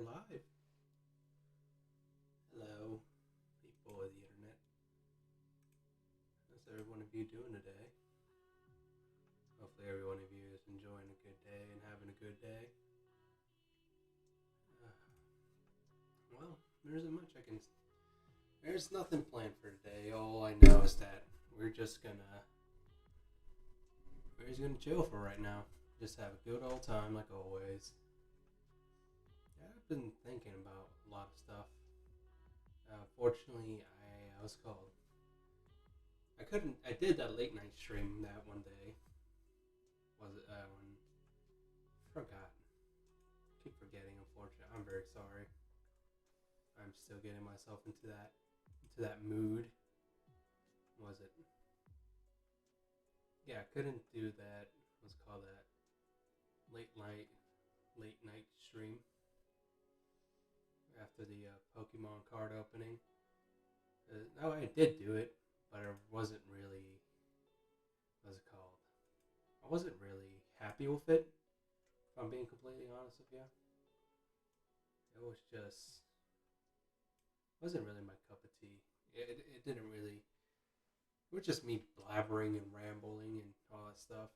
We're live. Hello, people of the internet. How's every one of you doing today? Hopefully, every one of you is enjoying a good day and having a good day. Well, there isn't much I can. There's nothing planned for today. All I know is that we're just gonna chill for right now. Just have a good old time like always. Yeah, I've been thinking about a lot of stuff. Fortunately, I was called. I couldn't. I did that late night stream that one day. Was it when? Forgot. Keep forgetting. Unfortunately, I'm very sorry. I'm still getting myself into that mood. Was it? Yeah, I couldn't do that. What's it called that late night stream after the Pokemon card opening. No, I did do it, but I wasn't really. What's it called? I wasn't really happy with it. If I'm being completely honest with you, it was just wasn't really my cup of tea. It didn't really. It was just me blabbering and rambling and all that stuff.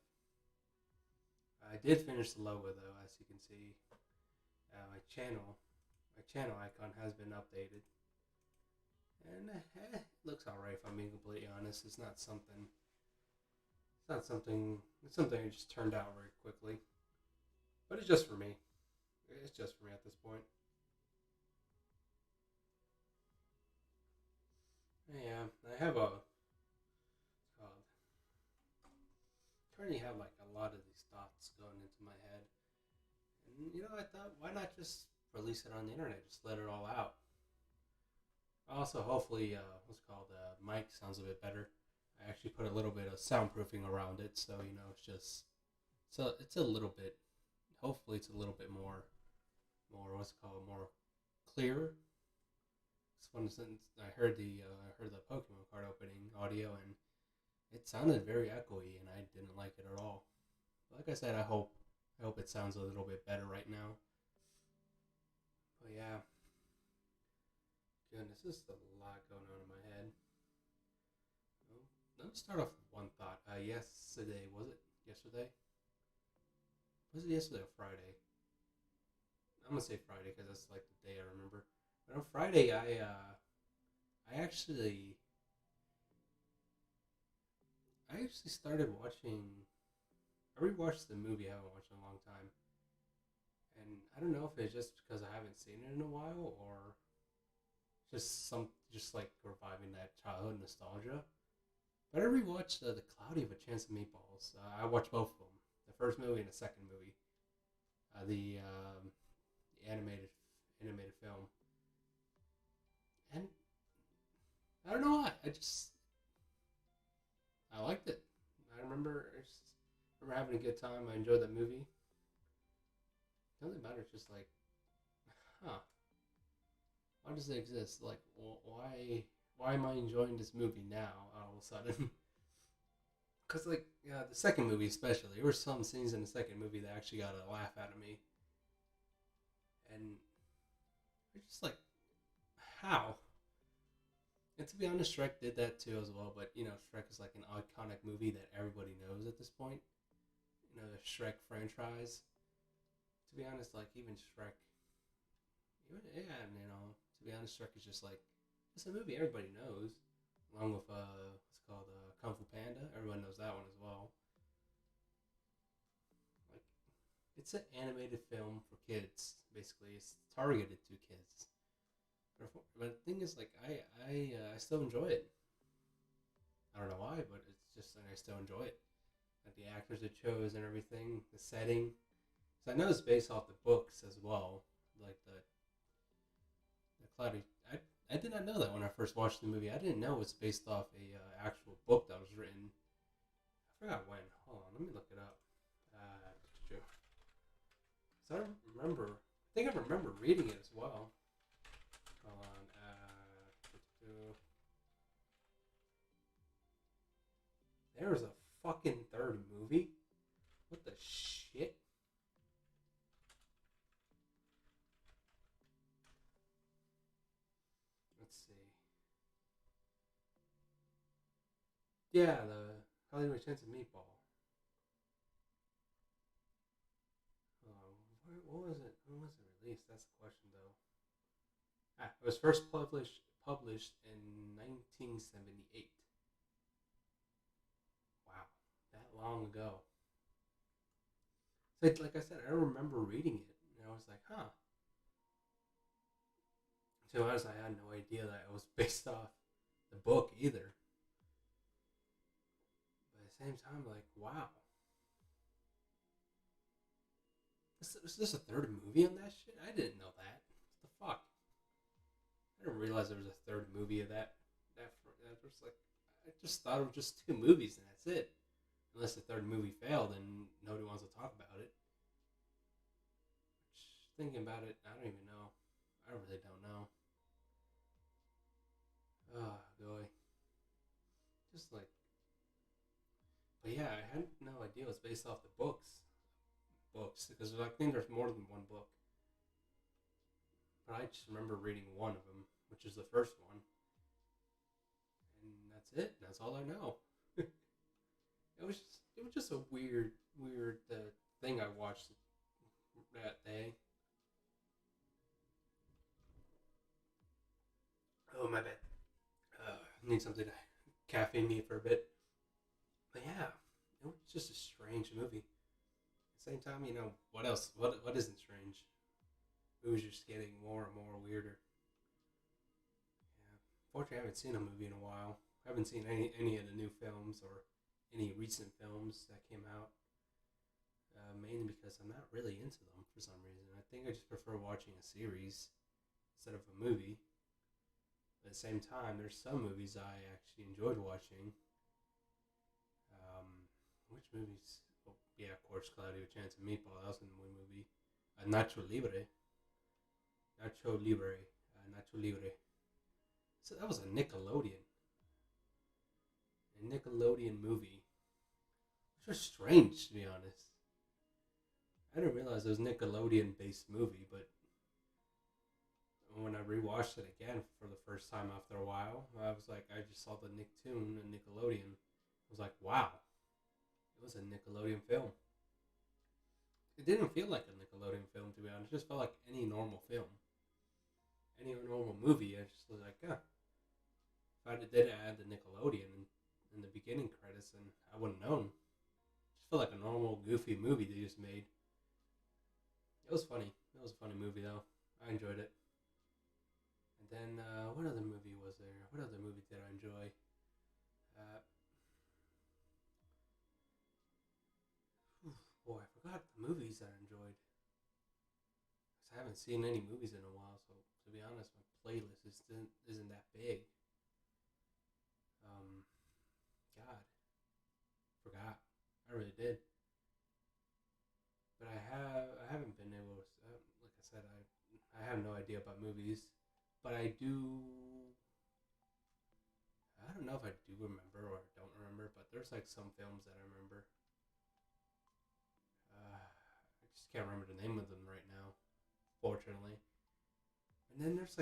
I did finish the logo though, as you can see. My channel icon has been updated, and it looks alright. If I'm being completely honest, it's not something. It's not something. It's something that just turned out very quickly, but it's just for me. It's just for me at this point. Yeah, I have a. Currently have like a lot of these thoughts going into my head, and I thought, why not just release it on the internet? Just let it all out. Also, hopefully, mic sounds a bit better. I actually put a little bit of soundproofing around it, so it's just so it's a little bit. Hopefully, it's a little bit more more clear. For instance, I heard the Pokemon card opening audio, and it sounded very echoey, and I didn't like it at all. Like I said, I hope it sounds a little bit better right now. But yeah, goodness, there's a lot going on in my head. Well, let's start off with one thought. Yesterday, was it yesterday? Was it yesterday or Friday? I'm gonna say Friday because that's like the day I remember. But on Friday, I actually started watching. I rewatched the movie I haven't watched in a long time, and I don't know if it's just because I haven't seen it in a while, or just like reviving that childhood nostalgia. But I rewatched the Cloudy with a Chance of Meatballs. I watched both of them, the first movie and the second movie, the animated film, and I don't know why. I liked it. I remember having a good time. I enjoyed that movie. The only matter is just like, huh? Why does it exist? Like, why am I enjoying this movie now all of a sudden? Because the second movie especially, there were some scenes in the second movie that actually got a laugh out of me, and it's just like, how? And to be honest, Shrek did that too as well. But Shrek is like an iconic movie that everybody knows at this point. The Shrek franchise. To be honest, like even Shrek, yeah, to be honest, Shrek is just like it's a movie everybody knows, along with what's called Kung Fu Panda. Everyone knows that one as well. Like it's an animated film for kids. Basically, it's targeted to kids. But the thing is, like, I still enjoy it. I don't know why, but it's just like I still enjoy it. Like the actors it chose and everything, the setting. So I know it's based off the books as well, like the Cloudy. I did not know that when I first watched the movie. I didn't know it was based off a actual book that was written. I forgot when. Hold on, let me look it up. So I remember. I think I remember reading it as well. Hold on. There's a fucking third movie? What the shit? Yeah, the Hollywood Chance of Meatball. What was it? When was it released? That's the question, though. It was first published in 1978. Wow, that long ago. Like I said, I remember reading it, and I was like, huh. To be honest, I had no idea that it was based off the book either. But at the same time, like, wow. Is this a third movie on that shit? I didn't know that. What the fuck? I didn't realize there was a third movie of that. That was like, I just thought it was just two movies and that's it. Unless the third movie failed and nobody wants to talk about it. Which, thinking about it, I don't even know. I really don't know. Oh, boy. Just like, but yeah, I had no idea it was based off the books, because I think there's more than one book. But I just remember reading one of them, which is the first one, and that's it. That's all I know. It was just a weird thing I watched that day. Oh my bad. Need something to caffeine me for a bit. But yeah, it was just a strange movie. At the same time, what else? What isn't strange? It was just getting more and more weirder. Yeah. Fortunately, I haven't seen a movie in a while. I haven't seen any of the new films or any recent films that came out. Mainly because I'm not really into them for some reason. I think I just prefer watching a series instead of a movie. But at the same time, there's some movies I actually enjoyed watching. Which movies? Oh, yeah, of course, Cloudy with Chance of Meatball. That was a new movie. Nacho Libre. Nacho Libre. Nacho Libre. So that was a Nickelodeon movie, which was strange to be honest. I didn't realize it was a Nickelodeon-based movie, but when I rewatched it again for the first time after a while, I was like, I just saw the Nicktoon and Nickelodeon. I was like, wow, it was a Nickelodeon film. It didn't feel like a Nickelodeon film to be honest. It just felt like any normal film, any normal movie. I just was like, if I didn't add the Nickelodeon in the beginning credits, then I wouldn't have known. It just felt like a normal, goofy movie they just made. It was funny. It was a funny movie though. I enjoyed it. And then what other movie was there? What other movie did I enjoy? Uh, Boy, I forgot the movies that I enjoyed. Cause I haven't seen any movies in a while, so to be honest, my playlist isn't that big. Um, God, forgot. I really did. But I haven't been able to. Like I said, I have no idea about movies, but I do. I don't know if I do remember or don't remember, but there's like some films that I remember. I just can't remember the name of them right now, fortunately. And then there's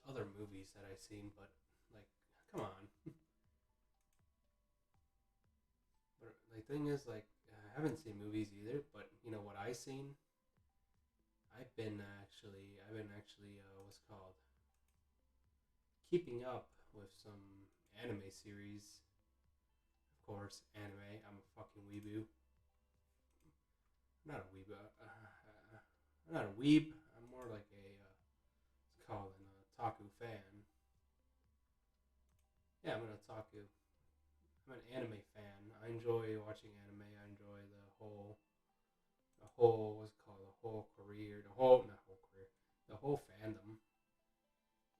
other movies that I've seen, but like, come on. But the thing is, like, I haven't seen movies either. But you know what I've seen? I've been actually, what's it called, keeping up with some anime series. Of course, anime. I'm a fucking weeboo. I'm not a weeb. I'm not a weeb. I'm more like what's it called, an otaku fan. Yeah, I'm an otaku. I'm an anime fan. I enjoy watching anime. I enjoy the whole what's it called, the whole career, the whole not whole career, the whole fandom.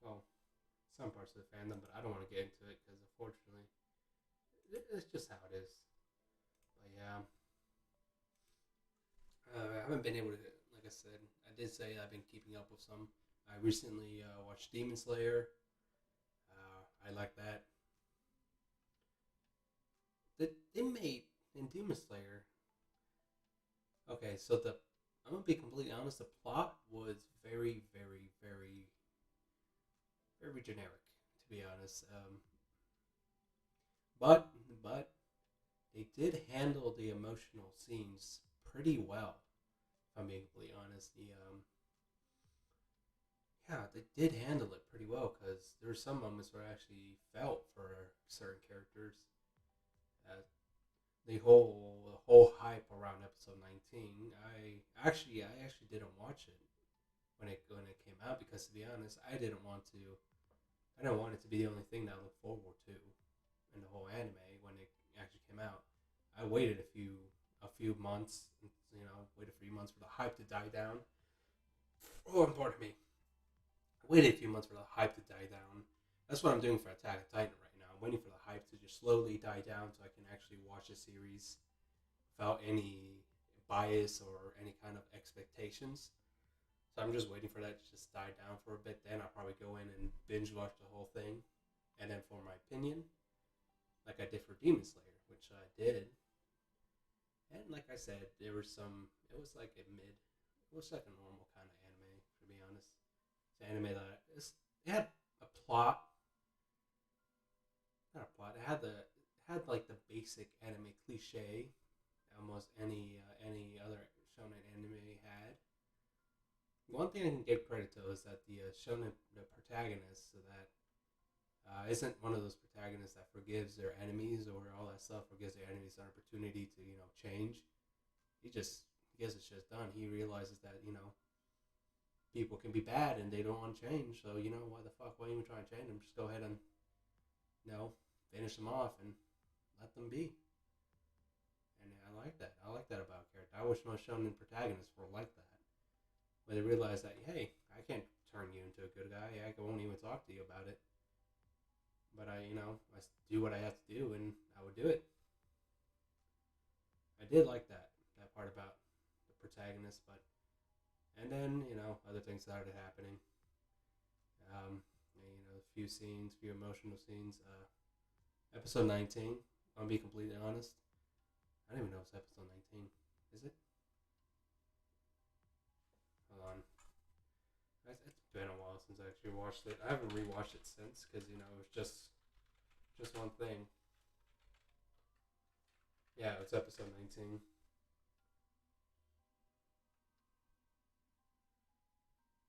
Well, some parts of the fandom, but I don't want to get into it because unfortunately, it's just how it is. But yeah, I haven't been able to. Like I said, I did say I've been keeping up with some. I recently watched Demon Slayer. I like that. They made in Demon Slayer. Okay, so I'm gonna be completely honest. The plot was very, very, very generic. To be honest, but but they did handle the emotional scenes pretty well. If I'm being completely honest, yeah, they did handle it pretty well because there were some moments where I actually felt for certain characters. Uh, the whole hype around episode 19, I actually didn't watch it when it came out because, to be honest, I didn't want it to be the only thing that I looked forward to in the whole anime when it actually came out. I waited a few months, waited a few months for the hype to die down. Oh, pardon me. I waited a few months for the hype to die down. That's what I'm doing for Attack on Titan right now. I'm waiting for the hype to just slowly die down so I can actually watch the series without any bias or any kind of expectations. So I'm just waiting for that to just die down for a bit. Then I'll probably go in and binge watch the whole thing, and then form my opinion, like I did for Demon Slayer, which I did. And like I said, there was some. It was like a mid. It was like a normal kind of anime, to be honest. It's an anime it had a plot, not a plot. It had like the basic anime cliche almost any other shonen anime had. One thing I can give credit to is that the protagonist, so that isn't one of those protagonists that forgives their enemies or all that stuff, or gives their enemies an opportunity to change. He gets his shit done. He realizes that people can be bad and they don't want to change. So why the fuck? Why even try and change them? Just go ahead and finish them off and let them be. And I like that. I like that about a character. I wish most shonen protagonists were like that. When they realize that, hey, I can't turn you into a good guy. I won't even talk to you about it. But I do what I have to do, and I would do it. I did like that part about the protagonist, but and then other things started happening. A few scenes, few emotional scenes. Episode 19. I'll be completely honest. I don't even know if it's episode 19. Is it? Hold on. It's been a while since I actually watched it. I haven't rewatched it since because it was just one thing. Yeah, it's episode 19.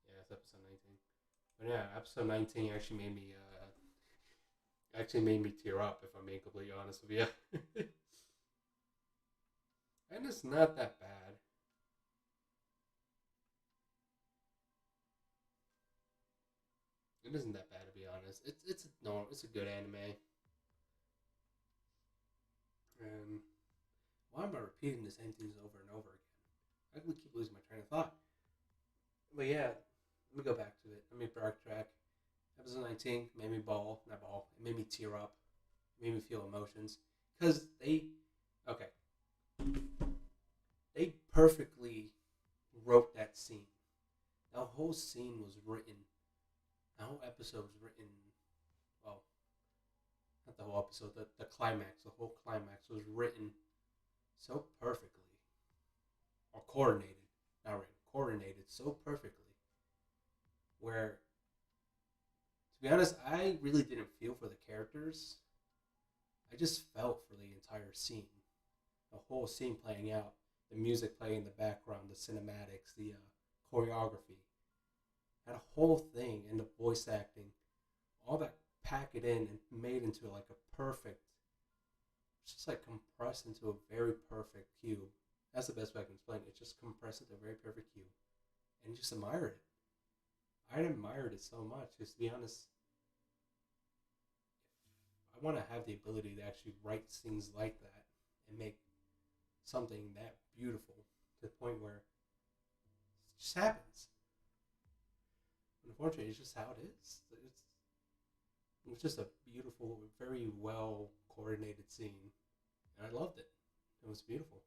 Yeah, it's episode 19. But yeah, episode 19 actually made me tear up. If I'm being completely honest with you, and it's not that bad. It isn't that bad, to be honest. It's a good anime. And why am I repeating the same things over and over again? I can keep losing my train of thought. But yeah, let me go back to it. Let me backtrack. Episode 19 made me not ball. It made me tear up. It made me feel emotions because okay, they perfectly wrote that scene. The whole scene was written. The whole episode was written. Well, not the whole episode. The climax. The whole climax was written so perfectly, or coordinated. Not written. Coordinated so perfectly. Where, to be honest, I really didn't feel for the characters. I just felt for the entire scene. The whole scene playing out, the music playing in the background, the cinematics, the choreography, that whole thing, and the voice acting, all that pack it in and made into like a perfect, just like compressed into a very perfect cube. That's the best way I can explain it. It's just compressed into a very perfect cube, and you just admire it. I admired it so much. Because, to be honest, I want to have the ability to actually write scenes like that and make something that beautiful to the point where it just happens. Unfortunately, it's just how it is. It's just a beautiful, very well coordinated scene, and I loved it. It was beautiful.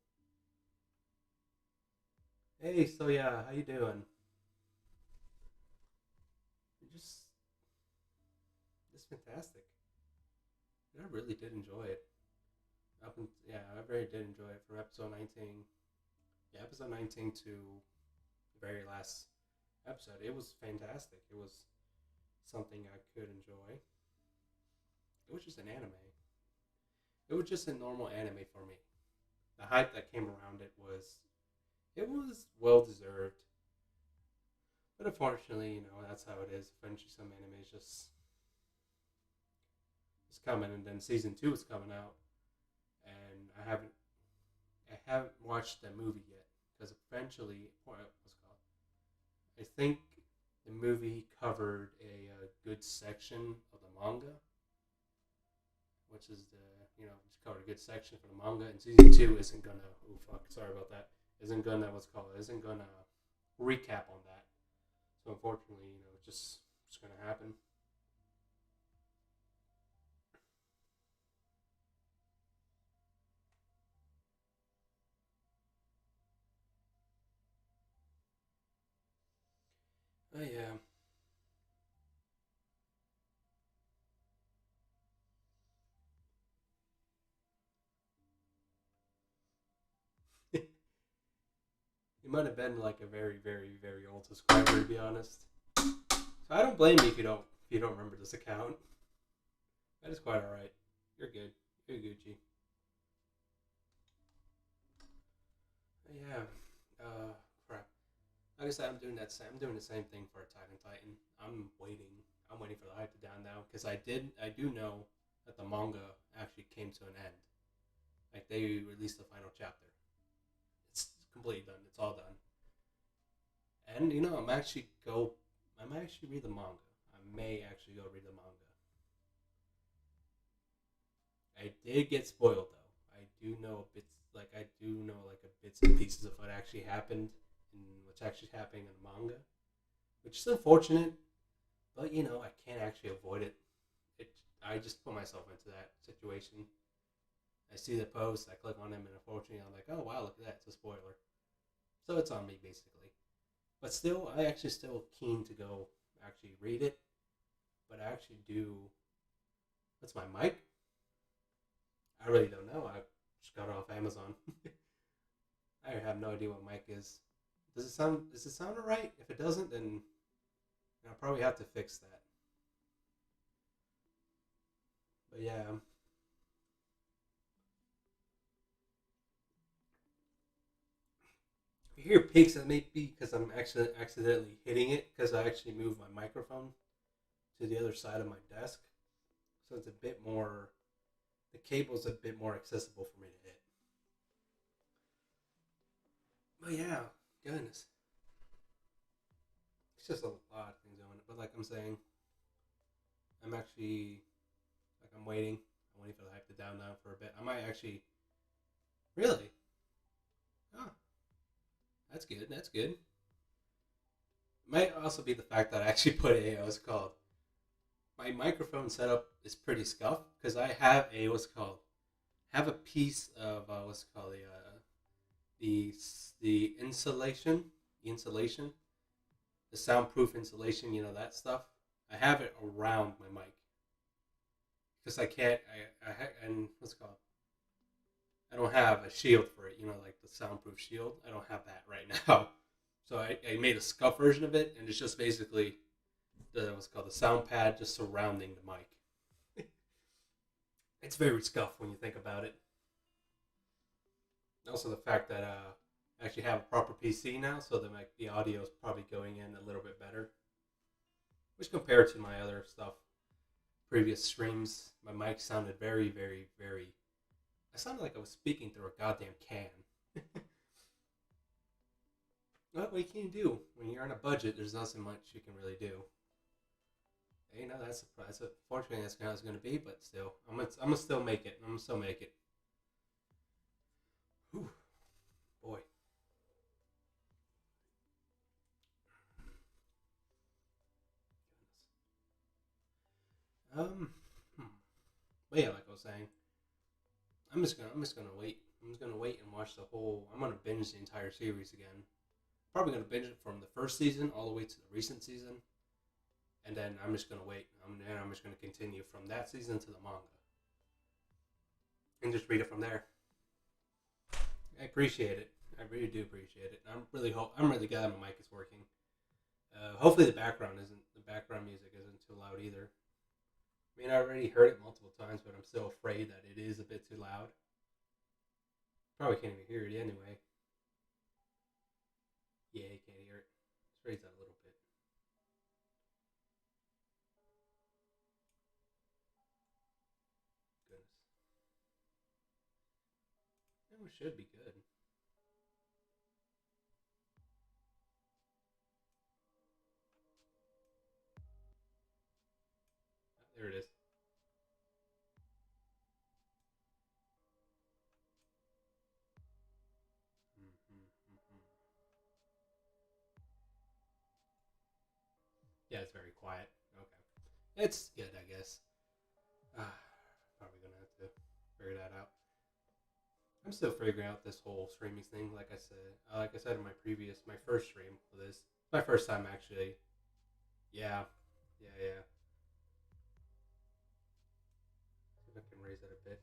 Hey, so yeah, how you doing? Just it's fantastic. I really did enjoy it. Yeah, I very did enjoy it from episode 19. Yeah, episode 19 to the very last episode. It was fantastic. It was something I could enjoy. It was just an anime. It was just a normal anime for me. The hype that came around it was well deserved. But unfortunately, that's how it is. Eventually, some anime is just it's coming, and then season two is coming out, and I haven't watched the movie yet because eventually, what's it called? I think the movie covered a good section of the manga, which is just covered a good section for the manga, and season two isn't gonna. Oh fuck, sorry about that. Isn't gonna what's it called? Isn't gonna recap on that. So unfortunately, it's just gonna happen. Oh yeah. You might have been like a very, very, very old subscriber to be honest. So I don't blame you if you don't remember this account. That is quite alright. You're good. You're Gucci. Yeah. Crap. Like I said, I'm doing the same thing for Attack on Titan. I'm waiting. I'm waiting for the hype to down now because I do know that the manga actually came to an end. Like they released the final chapter. It's completely done. It's all done. And I might actually read the manga. I may actually go read the manga. I did get spoiled though. I do know like a bits and pieces of what actually happened and what's actually happening in the manga, which is unfortunate. But I can't actually avoid it. I just put myself into that situation. I see the post, I click on them, and unfortunately, I'm like, oh wow, look at that, it's a spoiler. So it's on me basically. But still, I actually still keen to go actually read it. But I actually do. What's my mic? I really don't know. I just got it off Amazon. I have no idea what mic is. Does it sound alright? If it doesn't, then I'll probably have to fix that. But yeah, if you hear peaks, that may be because I'm actually accidentally hitting it because I actually moved my microphone to the other side of my desk, so it's a bit more. The cable's a bit more accessible for me to hit. But yeah, goodness, it's just a lot of things on it. But like I'm saying, I'm actually I'm waiting. I'm waiting for the hype to down now for a bit. I might actually really. Oh, that's good. That's good. Might also be the fact that I actually put what's it called my microphone setup is pretty scuffed because I have a what's it called have a piece of what's it called the the insulation the insulation the soundproof insulation that stuff. I have it around my mic because I can't and what's it called I don't have a shield for it, like the soundproof shield. I don't have that right now. So I made a scuff version of it, and it's just basically the what's called the sound pad just surrounding the mic. It's very scuffed when you think about it. Also, the fact that I actually have a proper PC now, so that the audio is probably going in a little bit better. Which compared to my other stuff, previous streams, my mic sounded very, very, very. I sounded like I was speaking through a goddamn can. What can you do when you're on a budget? There's nothing much you can really do. That's fortunately that's how it's gonna be, but still, I'm gonna still make it. I'm gonna still make it. Whew, boy. Um, hmm. But yeah, like I was saying, I'm just gonna wait. I'm just gonna wait and watch the whole. I'm gonna binge the entire series again. Probably gonna binge it from the first season all the way to the recent season, and then I'm just gonna wait. I'm just gonna continue from that season to the manga and just read it from there. I appreciate it. I really do appreciate it. I'm really glad my mic is working. Hopefully the background music isn't too loud either. I mean, I already heard it multiple times, but I'm still afraid that it is a bit too loud. Probably can't even hear it anyway. Yeah, you can't hear it. Let's raise that a little bit. Goodness. It should be good. There it is. Mm-hmm, mm-hmm. Yeah, it's very quiet. Okay. It's good, I guess. Ah, probably gonna have to figure that out. I'm still figuring out this whole streaming thing. Like I said in my first stream for this, my first time actually. Yeah, yeah. See if I can raise it a bit.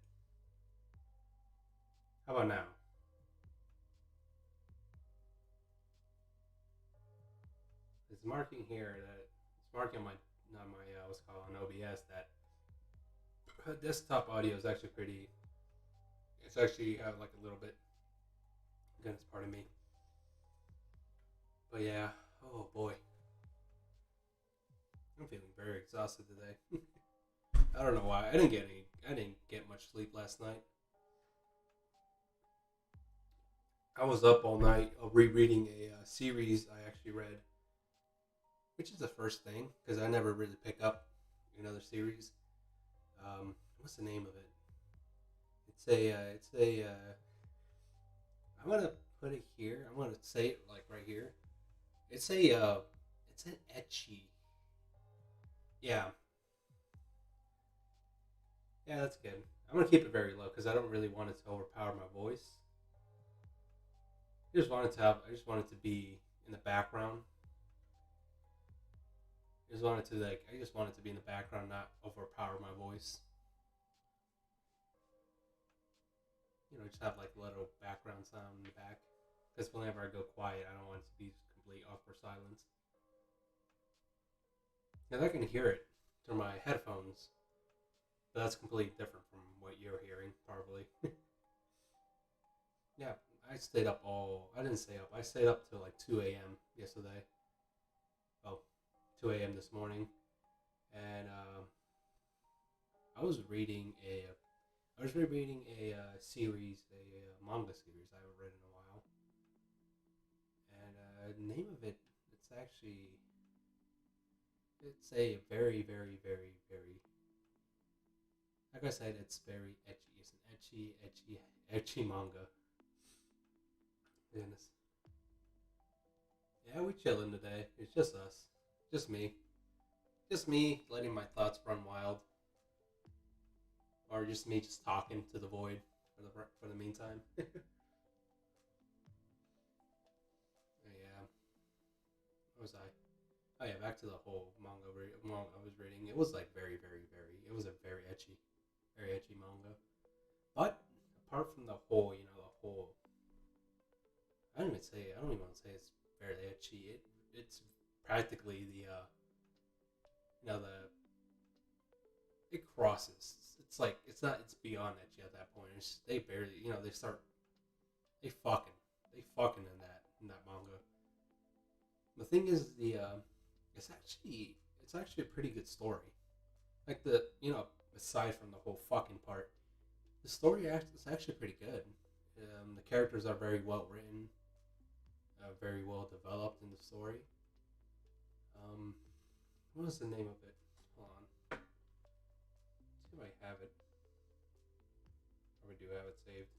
How about now? It's marking here that it's marking on my not my what's called on OBS that desktop audio is actually pretty. It's actually like a little bit. Goodness, pardon me. But yeah, oh boy, I'm feeling very exhausted today. I don't know why. I didn't get much sleep last night. I was up all night rereading a series I actually read, which is the first thing because I never really pick up another series. What's the name of it? I'm gonna put it here. I'm gonna say it like right here. It's a it's an etchy. Yeah, yeah, that's good. I'm gonna keep it very low because I don't really want it to overpower my voice. I just want it to be in the background. I just want it to be in the background, not overpower my voice. Just have like a little background sound in the back. Because whenever I go quiet, I don't want it to be complete awkward silence. Because I can hear it through my headphones, but that's completely different from what you're hearing, probably. Yeah, I didn't stay up. I stayed up till like 2 a.m. yesterday. Oh, 2 a.m. this morning. And I was reading a I was rereading a series, a manga series I haven't read in a while, and the name of it, it's actually it's a very, very, very, very like I said, it's very etchy. It's an etchy manga. Goodness. Yeah, we chilling today. It's just us, just me letting my thoughts run wild, or just me just talking to the void for the meantime. Yeah, what was I? Oh yeah, back to the whole manga I was reading. It was like very, very, very. It was a very etchy manga. But apart from the whole, the whole. I don't even want to say it's very etchy. It's practically the it crosses. It's like it's not. It's beyond etchy at that point. They barely, they start they fucking they fucking in that manga. The thing is it's actually a pretty good story. Like aside from the whole fucking part, the story is actually pretty good. The characters are very well written, very well developed in the story. Um, what was the name of it? Hold on, let's see if I have it. Probably do have it saved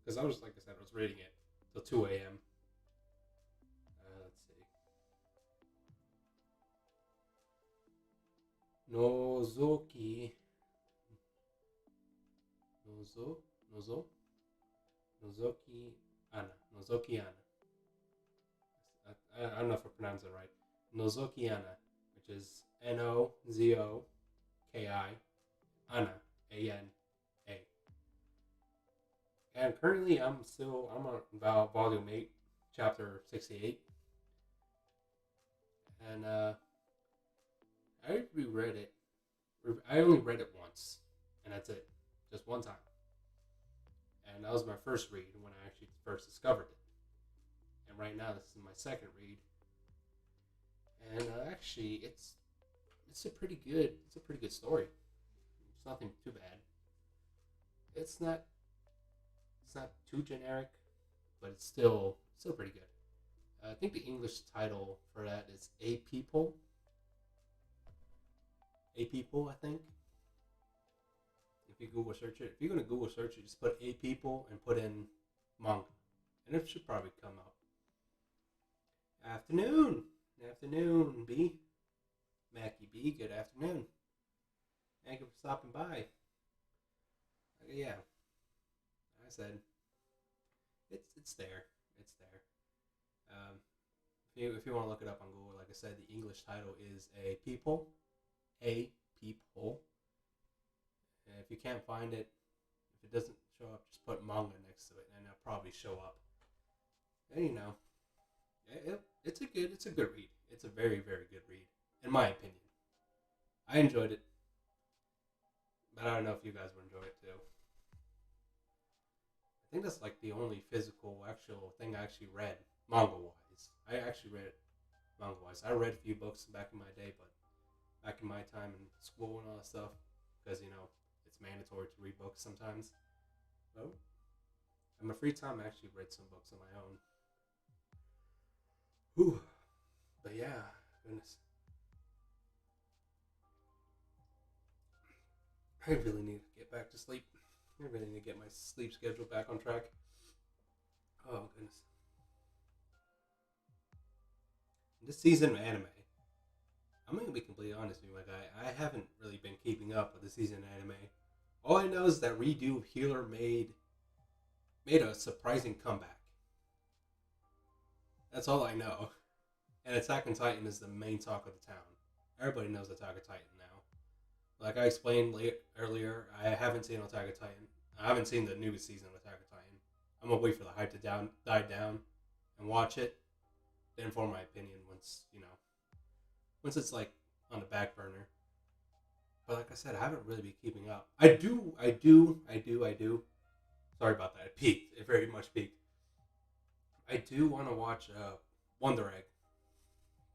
because like I said, I was reading it till 2 a.m. Let's see. Nozoki Nozo Nozo Nozoki Anna Nozoki Anna. I don't know if I pronounce it right. Nozoki Anna, which is Nozoki Anna ANA. And currently, I'm on about volume 8, chapter 68, and I reread it I only read it once, and that's it, just one time. And that was my first read when I actually first discovered it. And right now, this is my second read, and actually, it's a pretty good story. It's nothing too bad. It's not it's not too generic, but it's still pretty good. I think the English title for that is A People. A People, I think. If you Google search it, if you're gonna Google search it, just put A People and put in manga, and it should probably come up. Afternoon, afternoon, B. Mackie B. Good afternoon. Thank you for stopping by. Yeah, I said it's there. It's there. Um, if you want to look it up on Google, like I said, the English title is A People. A People. And if you can't find it, if it doesn't show up, just put manga next to it, and it'll probably show up. And it's a good read. It's a very very good read, in my opinion. I enjoyed it, but I don't know if you guys would enjoy it too. I think that's like the only physical actual thing I actually read manga wise. I actually read manga wise. I read a few books back in my day, but back in my time in school and all that stuff, because it's mandatory to read books sometimes. So in my free time, I actually read some books on my own. Whew. But yeah, goodness, I really need to get back to sleep. I really need to get my sleep schedule back on track. Oh goodness, this season of anime, I'm gonna be completely honest with you, my guy. I haven't really been keeping up with the season of anime. All I know is that Redo Healer made a surprising comeback. That's all I know. And Attack on Titan is the main talk of the town. Everybody knows Attack on Titan now. Like I explained earlier, I haven't seen Attack on Titan. I haven't seen the newest season of Attack on Titan. I'm gonna wait for the hype to die down and watch it, then form my opinion once it's like on the back burner. But like I said, I haven't really been keeping up. I do. Sorry about that. It peaked. It very much peaked. I do want to watch Wonder Egg.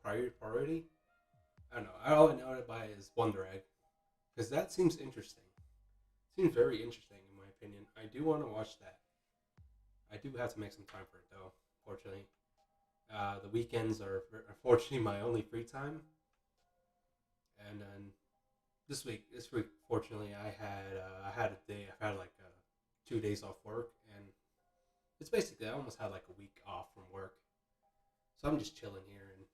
Priority? I don't know. All I know it by is Wonder Egg. Because that seems interesting. Seems very interesting in my opinion. I do want to watch that. I do have to make some time for it though, fortunately. The weekends are unfortunately my only free time. And then this week, fortunately, I had a day. I've had like 2 days off work, and it's basically I almost had like a week off from work. So I'm just chilling here and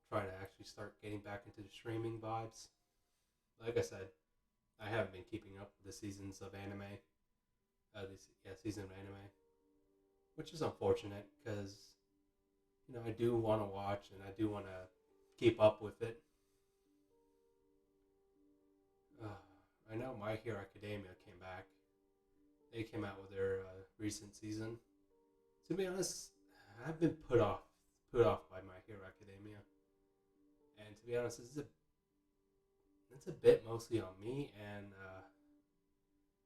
trying to actually start getting back into the streaming vibes. Like I said, I haven't been keeping up with the seasons of anime. Season of anime, which is unfortunate because I do want to watch and I do want to keep up with it. I know My Hero Academia came back. They came out with their recent season. To be honest, I've been put off by My Hero Academia, and to be honest, it's a bit mostly on me, and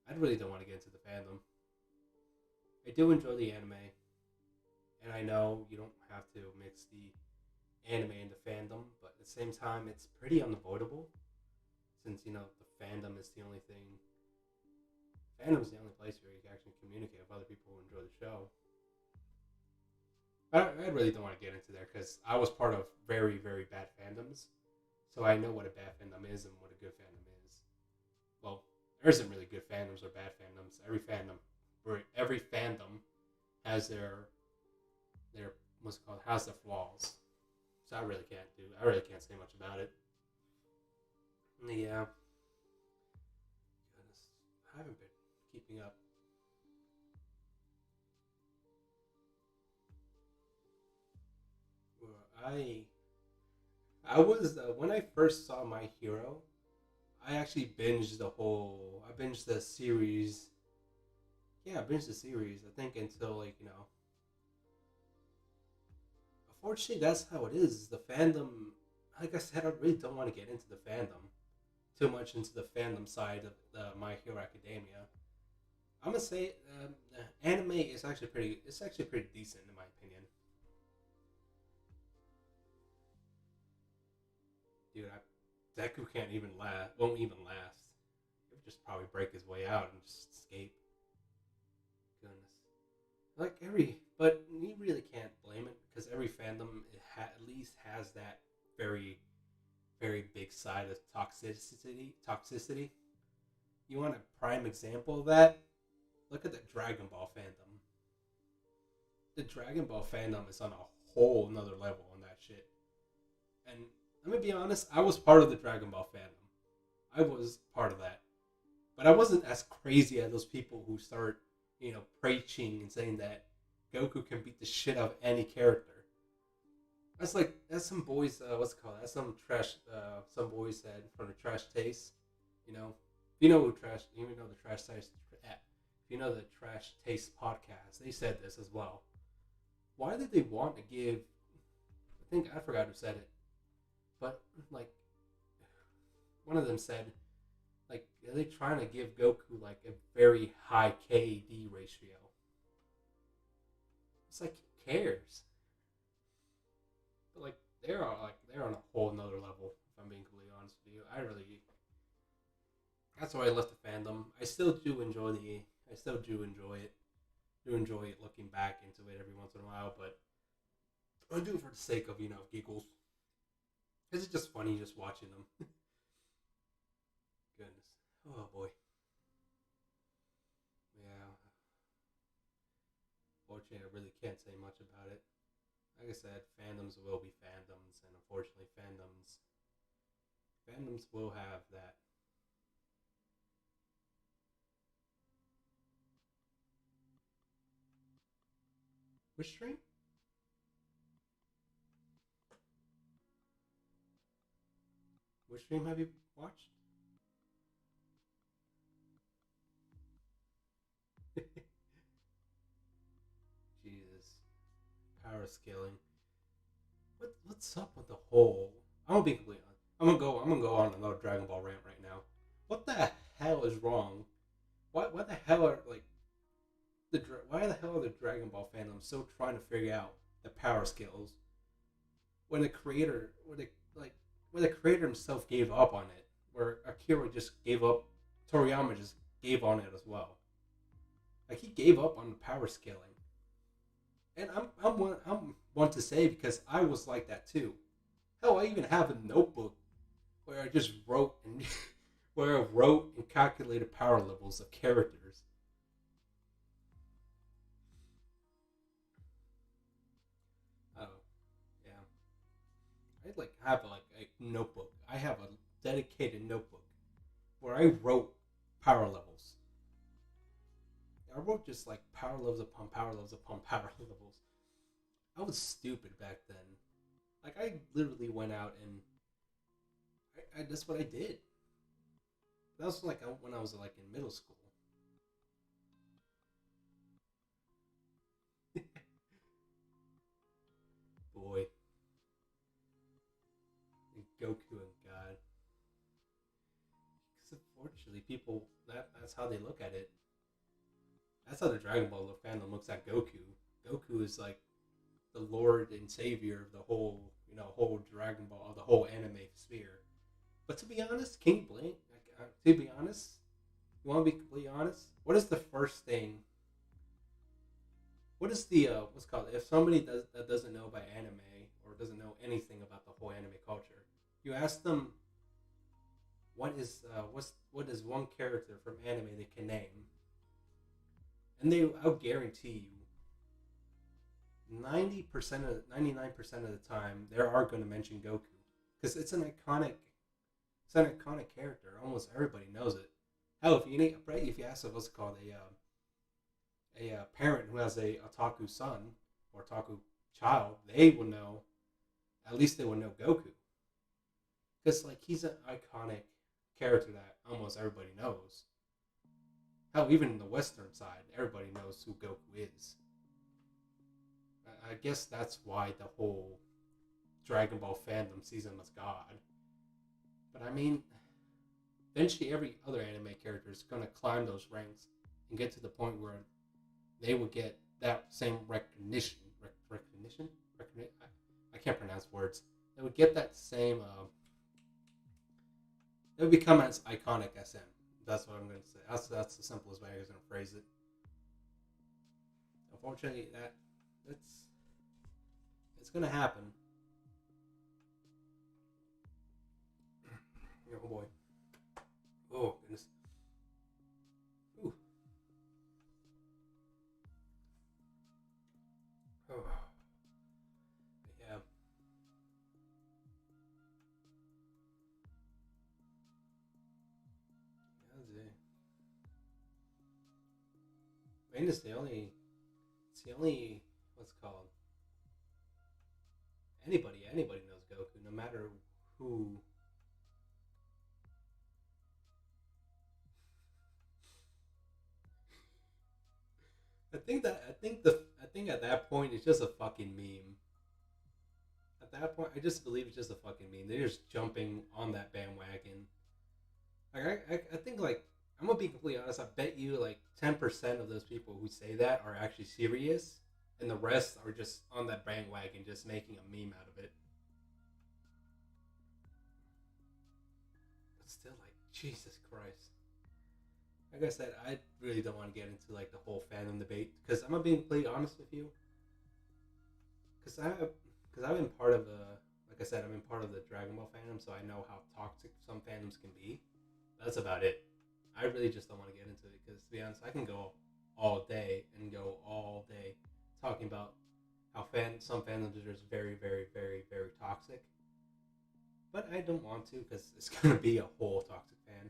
I really don't want to get into the fandom. I do enjoy the anime, and I know you don't have to mix the anime and the fandom, but at the same time, it's pretty unavoidable since the fandom is the only thing. Fandom's the only place where you can actually communicate with other people who enjoy the show. I really don't want to get into there because I was part of very, very bad fandoms. So I know what a bad fandom is and what a good fandom is. Well, there isn't really good fandoms or bad fandoms. Every fandom has their what's it called, has their flaws. So I really can't say much about it. Yeah. Goodness. I haven't been keeping up. I I was when I first saw My Hero, I actually I binged the series. Yeah, I binged the series. I think until unfortunately, that's how it is. The fandom, like I said, I really don't want to get into the fandom too much into the fandom side of My Hero Academia, I'm gonna say anime is actually pretty. It's actually pretty decent in my opinion, dude. Deku can't even last. Won't even last. He'll just probably break his way out and just escape. Goodness. Like but you really can't blame it because every fandom at least has that very, very big side of toxicity. Toxicity. You want a prime example of that? Look at the Dragon Ball fandom. The Dragon Ball fandom is on a whole nother level on that shit. And let me be honest, I was part of the Dragon Ball fandom. I was part of that. But I wasn't as crazy as those people who start, preaching and saying that Goku can beat the shit out of any character. That's some boys. What's it called? That's some trash. Some boys said from the Trash Taste. You know who trash. You know the Trash Taste. If you know the Trash Taste podcast, they said this as well. Why did they want to give? I forgot who said it, but like one of them said, like, are they trying to give Goku like a very high KD ratio? It's like, who cares? But like they're on a whole nother level. If I'm being completely honest with you, that's why I left the fandom. I still do enjoy it. Do enjoy it looking back into it every once in a while, but I do it for the sake of giggles. Because it's just funny just watching them. Goodness. Oh boy. Yeah. Fortunately, I really can't say much about it. Like I said, fandoms will be fandoms, and unfortunately, fandoms will have that. Which stream? Which stream have you watched? Jesus, power scaling. What's up with the whole? I'm gonna be completely honest. I'm gonna go on another Dragon Ball rant right now. What the hell is wrong? Why the hell are why the hell are the Dragon Ball fandom so trying to figure out the power skills when the creator himself gave up on it, where Akira just gave up, Toriyama just gave on it as well. Like he gave up on the power scaling, and I'm one to say because I was like that too. Hell, I even have a notebook where I just wrote and where I wrote and calculated power levels of characters. Oh, yeah. I like have like a notebook. I have a dedicated notebook where I wrote power levels. I wrote just like power levels upon power levels upon power levels. I was stupid back then. Like I literally went out and that's what I did. That was like when I was like in middle school. Boy, and Goku and God. Because unfortunately, people that's how they look at it. That's how the Dragon Ball fandom looks at Goku. Goku is like the Lord and Savior of the whole Dragon Ball, the whole anime sphere. But to be honest, can you blame? To be honest, you want to be completely honest? What is the first thing? What is the what's it called? If somebody that doesn't know about anime or doesn't know anything about the whole anime culture, you ask them what is one character from anime they can name, and I'll guarantee you 99% of the time they are going to mention Goku because it's an iconic character. Almost everybody knows it. Hell, if you ask what's it called a parent who has a otaku son or otaku child, they will know. At least they will know Goku because like he's an iconic character that almost everybody knows. Hell, even in the Western side, everybody knows who Goku is. I guess that's why the whole Dragon Ball fandom sees him as God. But I mean, eventually every other anime character is gonna climb those ranks and get to the point where they would get that same recognition. Recognition? I can't pronounce words. They would get that same. They would become as iconic as him. That's what I'm going to say. That's the simplest way I was going to phrase it. Unfortunately, that's it's going to happen. Oh boy. Oh goodness. Ooh. Oh. Yeah. That's it. I mean, it's the only, what's it called? Anybody knows Goku, no matter who. I think at that point it's just a fucking meme. At that point, I just believe it's just a fucking meme. They're just jumping on that bandwagon. Like I think like I'm gonna be completely honest. I bet you like 10% of those people who say that are actually serious, and the rest are just on that bandwagon, just making a meme out of it. But still, like Jesus Christ. Like I said, I really don't want to get into like the whole fandom debate because I'm gonna be completely honest with you. Because I've been part of the, like I said, I've been part of the Dragon Ball fandom, so I know how toxic some fandoms can be. That's about it. I really just don't want to get into it because, to be honest, I can go all day and go all day talking about how some fandoms are just very, very, very, very toxic. But I don't want to because it's gonna be a whole toxic fan.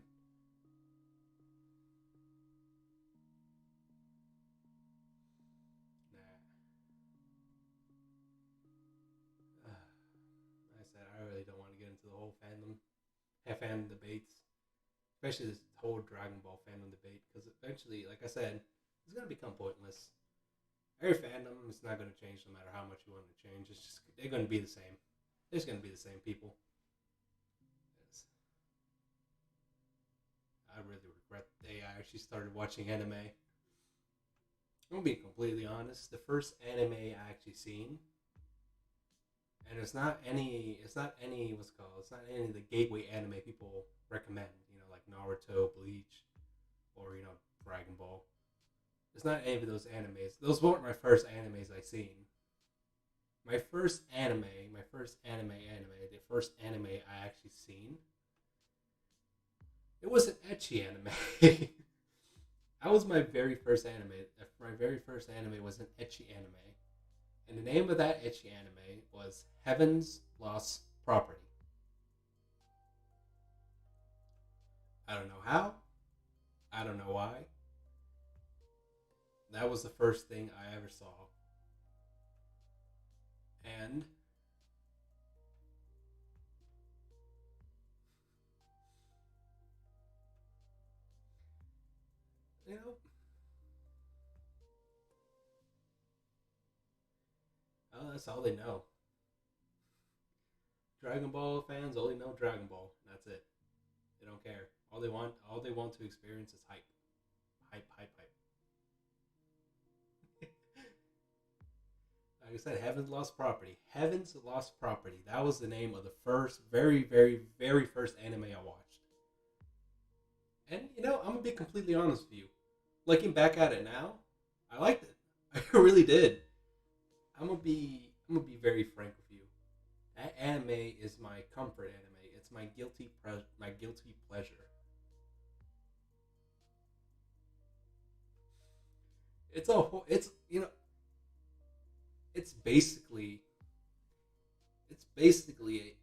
Nah. Like I said, I really don't want to get into the whole fandom debates, especially this whole Dragon Ball fandom debate, because eventually, like I said, it's gonna become pointless. Every fandom is not gonna change no matter how much you want to change. It's just they're gonna be the same. There's gonna be the same people. It's, I really regret the day I actually started watching anime. I'm gonna be completely honest. The first anime I actually seen, and it's not any what's it called. It's not any of the gateway anime people recommend. You know, like Naruto, Bleach, or Dragon Ball. It's not any of those animes. Those weren't my first animes I seen. My first the first anime I actually seen, it was an ecchi anime. That was my very first anime. My very first anime was an ecchi anime. And the name of that ecchi anime was Heaven's Lost Property. I don't know how. I don't know why. That was the first thing I ever saw. And, you know, that's all they know. Dragon Ball fans only know Dragon Ball. That's it. They don't care. All they want to experience is hype. Hype, hype, hype. Like I said, Heaven's Lost Property. Heaven's Lost Property. That was the name of the first, very, very, very first anime I watched. And I'm gonna be completely honest with you. Looking back at it now, I liked it. I really did. I'm gonna be very frank with you. That anime is my comfort anime. It's my guilty pleasure. It's it's basically it's basically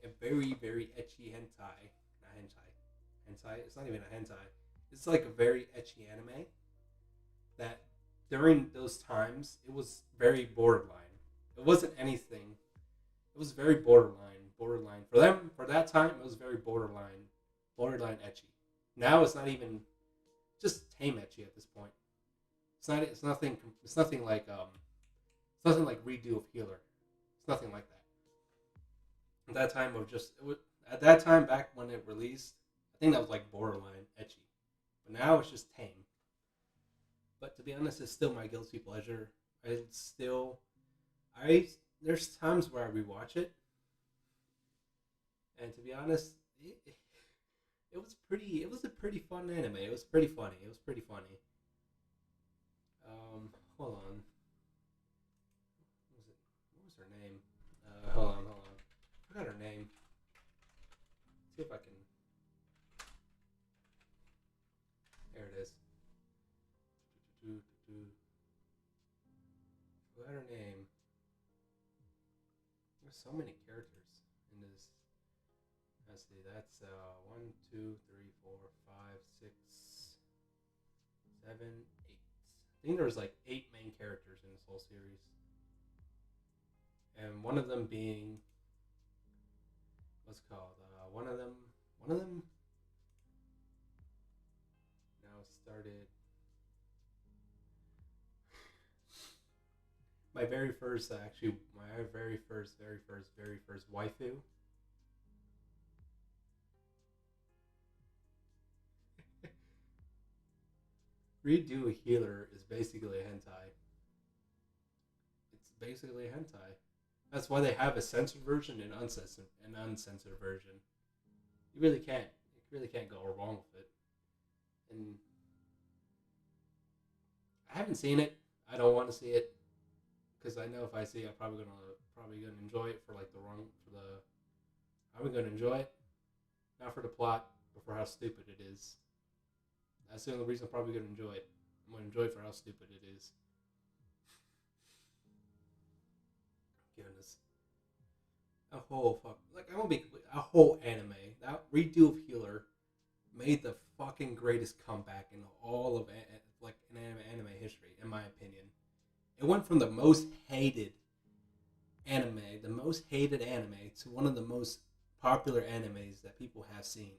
a very very ecchi hentai, not hentai. It's not even a hentai. It's like a very ecchi anime that during those times it was very borderline. It wasn't anything. It was very borderline for them for that time. It was very borderline ecchi. Now it's not even just tame ecchi at this point. It's not. It's nothing. It's nothing like It's nothing like redo of Healer. It's nothing like that. At that time back when it released, I think that was like borderline etchy. But now it's just tame. But to be honest, it's still my guilty pleasure. I still, I there's times where I rewatch it, and to be honest, it was pretty. It was a pretty fun anime. It was pretty funny. It was pretty funny. Hold on. What was her name? Hold on. I forgot her name. See if I can. There it is. Forgot her name. There's so many characters in this. Let's see. That's 1, 2, 3, 4, 5, 6, 7, 8. I think there was like 8 main characters in this whole series, and one of them being what's it called. One of them now started. My very first, my very first waifu. Redo a Healer is basically a hentai. It's basically a hentai. That's why they have a censored version and uncensored version. You really can't. You really can't go wrong with it. And I haven't seen it. I don't want to see it because I know if I see it, I'm probably gonna enjoy it for like the wrong for the. I'm gonna enjoy it, not for the plot, but for how stupid it is. That's the only reason I'm probably gonna enjoy it. I'm gonna enjoy it for how stupid it is. Goodness. A whole I'm gonna be a whole anime. That redo of Healer made the fucking greatest comeback in all of anime history, in my opinion. It went from the most hated anime to one of the most popular animes that people have seen.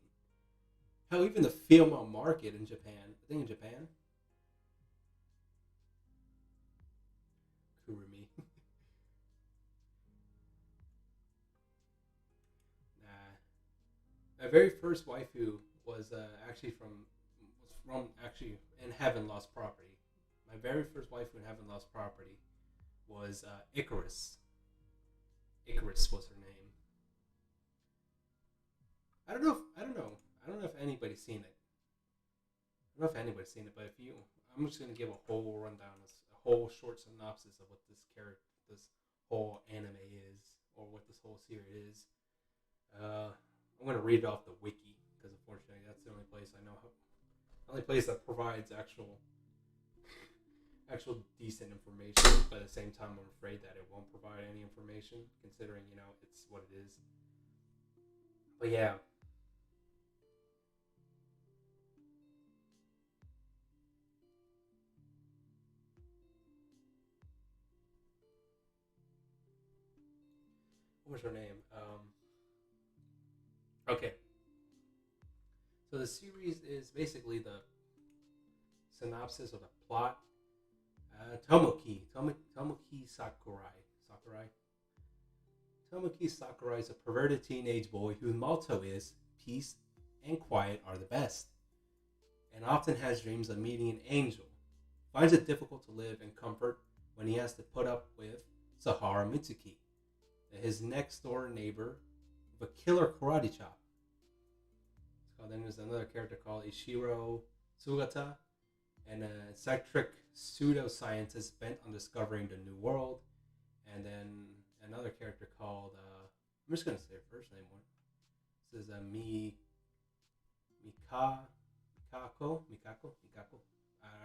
Hell, even the female market in Japan. I think in Japan. Kurumi. Nah. My very first waifu was actually in Heaven Lost Property. My very first waifu in Heaven Lost Property was Icarus. Icarus was her name. I don't know. I don't know if anybody's seen it. I don't know if anybody's seen it, but if you, I'm just gonna give a whole rundown, a whole short synopsis of what this whole anime is, or what this whole series is. I'm gonna read it off the wiki because unfortunately that's the only place I know the only place that provides actual decent information. But at the same time, I'm afraid that it won't provide any information, considering it's what it is. But yeah. What was her name? Okay. So the series is basically the synopsis or the plot. Tomoki Sakurai. Tomoki Sakurai is a perverted teenage boy whose motto is peace and quiet are the best, and often has dreams of meeting an angel. Finds it difficult to live in comfort when he has to put up with Sahara Mitsuki, his next door neighbor with a killer karate chop. Then there's another character called Ishiro Sugata, an eccentric pseudoscientist bent on discovering the new world. And then another character called, I'm just going to say her first name. This is Mikako. I don't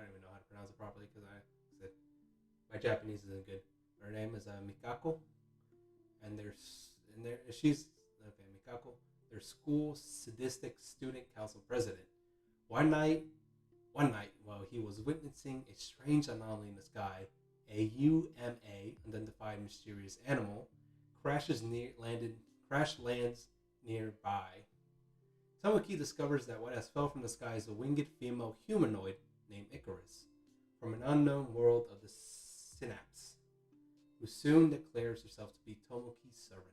even know how to pronounce it properly because my Japanese isn't good. Her name is Mikako. And she's, okay, Mikako, their school sadistic student council president. One night, while he was witnessing a strange anomaly in the sky, a UMA, unidentified mysterious animal, crash lands nearby. Tomoki discovers that what has fell from the sky is a winged female humanoid named Icarus, from an unknown world of the Synapse, who soon declares herself to be Tomoki's servant.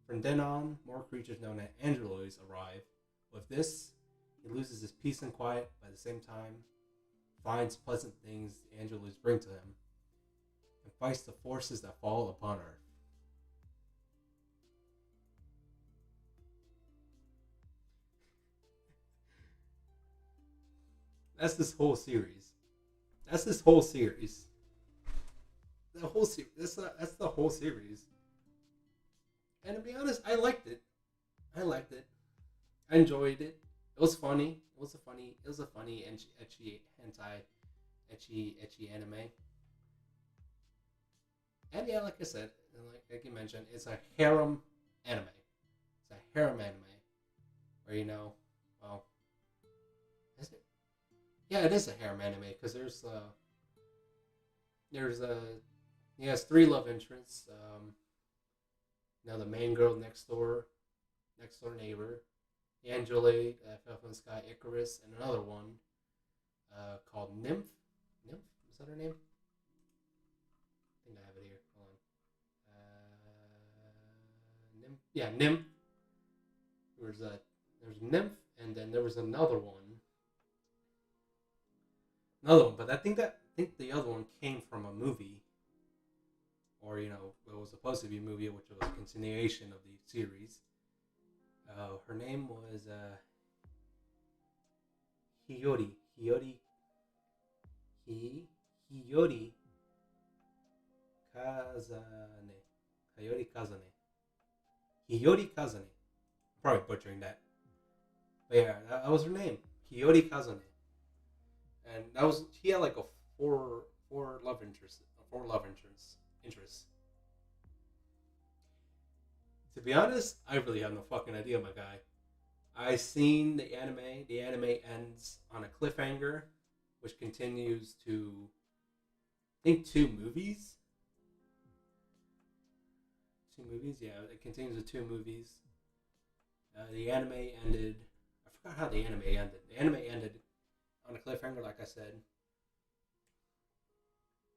From then on, more creatures known as androids arrive. With this, He loses his peace and quiet, but at the same time, finds pleasant things the Angelos bring to him, and fights the forces that fall upon Earth. That's this whole series. That's this whole series. The whole series. That's the whole series. And to be honest, I liked it. I liked it. I enjoyed it. It was funny. It was a funny, etchy hentai, etchy anime. And yeah, like I said, like you mentioned, it's a harem anime. It's a harem anime where well, is it? Yeah, it is a harem anime because there's he has three love interests. The main girl next door neighbor, Angela, fell from the sky, Icarus, and another one called Nymph. Nymph, is that her name? I think I have it here. Hold on. Nymph. Yeah, Nymph. There's Nymph, and then there was another one. But I think the other one came from a movie, or it was supposed to be a movie, which was a continuation of the series. Her name was Hiyori. Hiyori Kazane. Hiyori Kazane. Hiyori Kazane. I'm probably butchering that. But yeah, that was her name. Hiyori Kazane. And he had like a four love interests. Interests. To be honest, I really have no fucking idea, my guy. I seen the anime. The anime ends on a cliffhanger, which continues to, I think, two movies. Two movies, yeah. It continues with two movies. The anime ended. I forgot how the anime ended. The anime ended on a cliffhanger, like I said.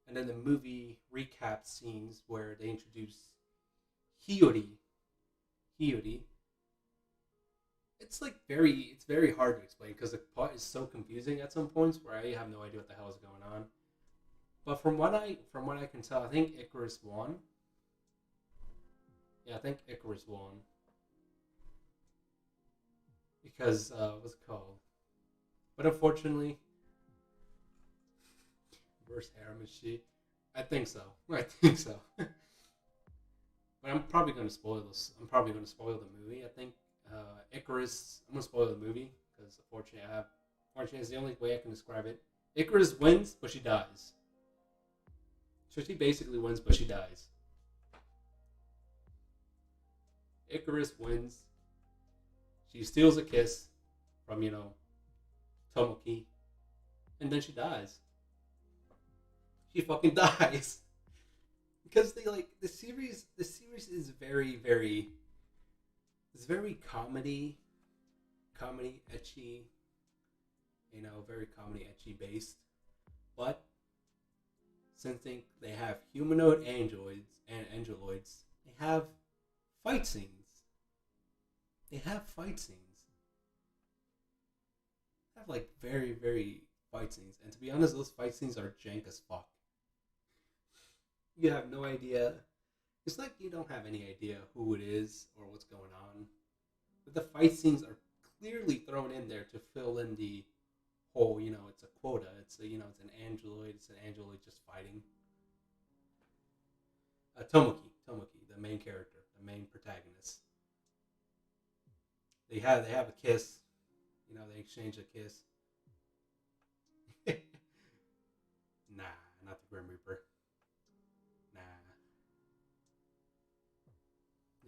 And then the movie recap scenes where they introduce Hiyori. It's very hard to explain because the plot is so confusing at some points where I have no idea what the hell is going on. But from what I can tell, I think Icarus won. Yeah, I think Icarus won because what's it called? But unfortunately, verse harem is she? I think so. I think so. But I'm probably going to spoil this. I'm probably going to spoil the movie. I think Icarus. I'm going to spoil the movie because unfortunately, it's the only way I can describe it. Icarus wins, but she dies. So she basically wins, but she dies. Icarus wins. She steals a kiss from Tomoki, and then she dies. She fucking dies. Because the series is very it's very comedy etchy, very comedy etchy based. But since they have humanoid androids and angeloids, they have fight scenes. They have fight scenes. They have like very fight scenes, and to be honest, those fight scenes are jank as fuck. You have no idea. It's like you don't have any idea who it is or what's going on. But the fight scenes are clearly thrown in there to fill in the whole, it's a quota. It's it's an angeloid. It's an angeloid just fighting. Tomoki, the main character, the main protagonist. They have a kiss. They exchange a kiss. Nah, not the Grim Reaper. Nah.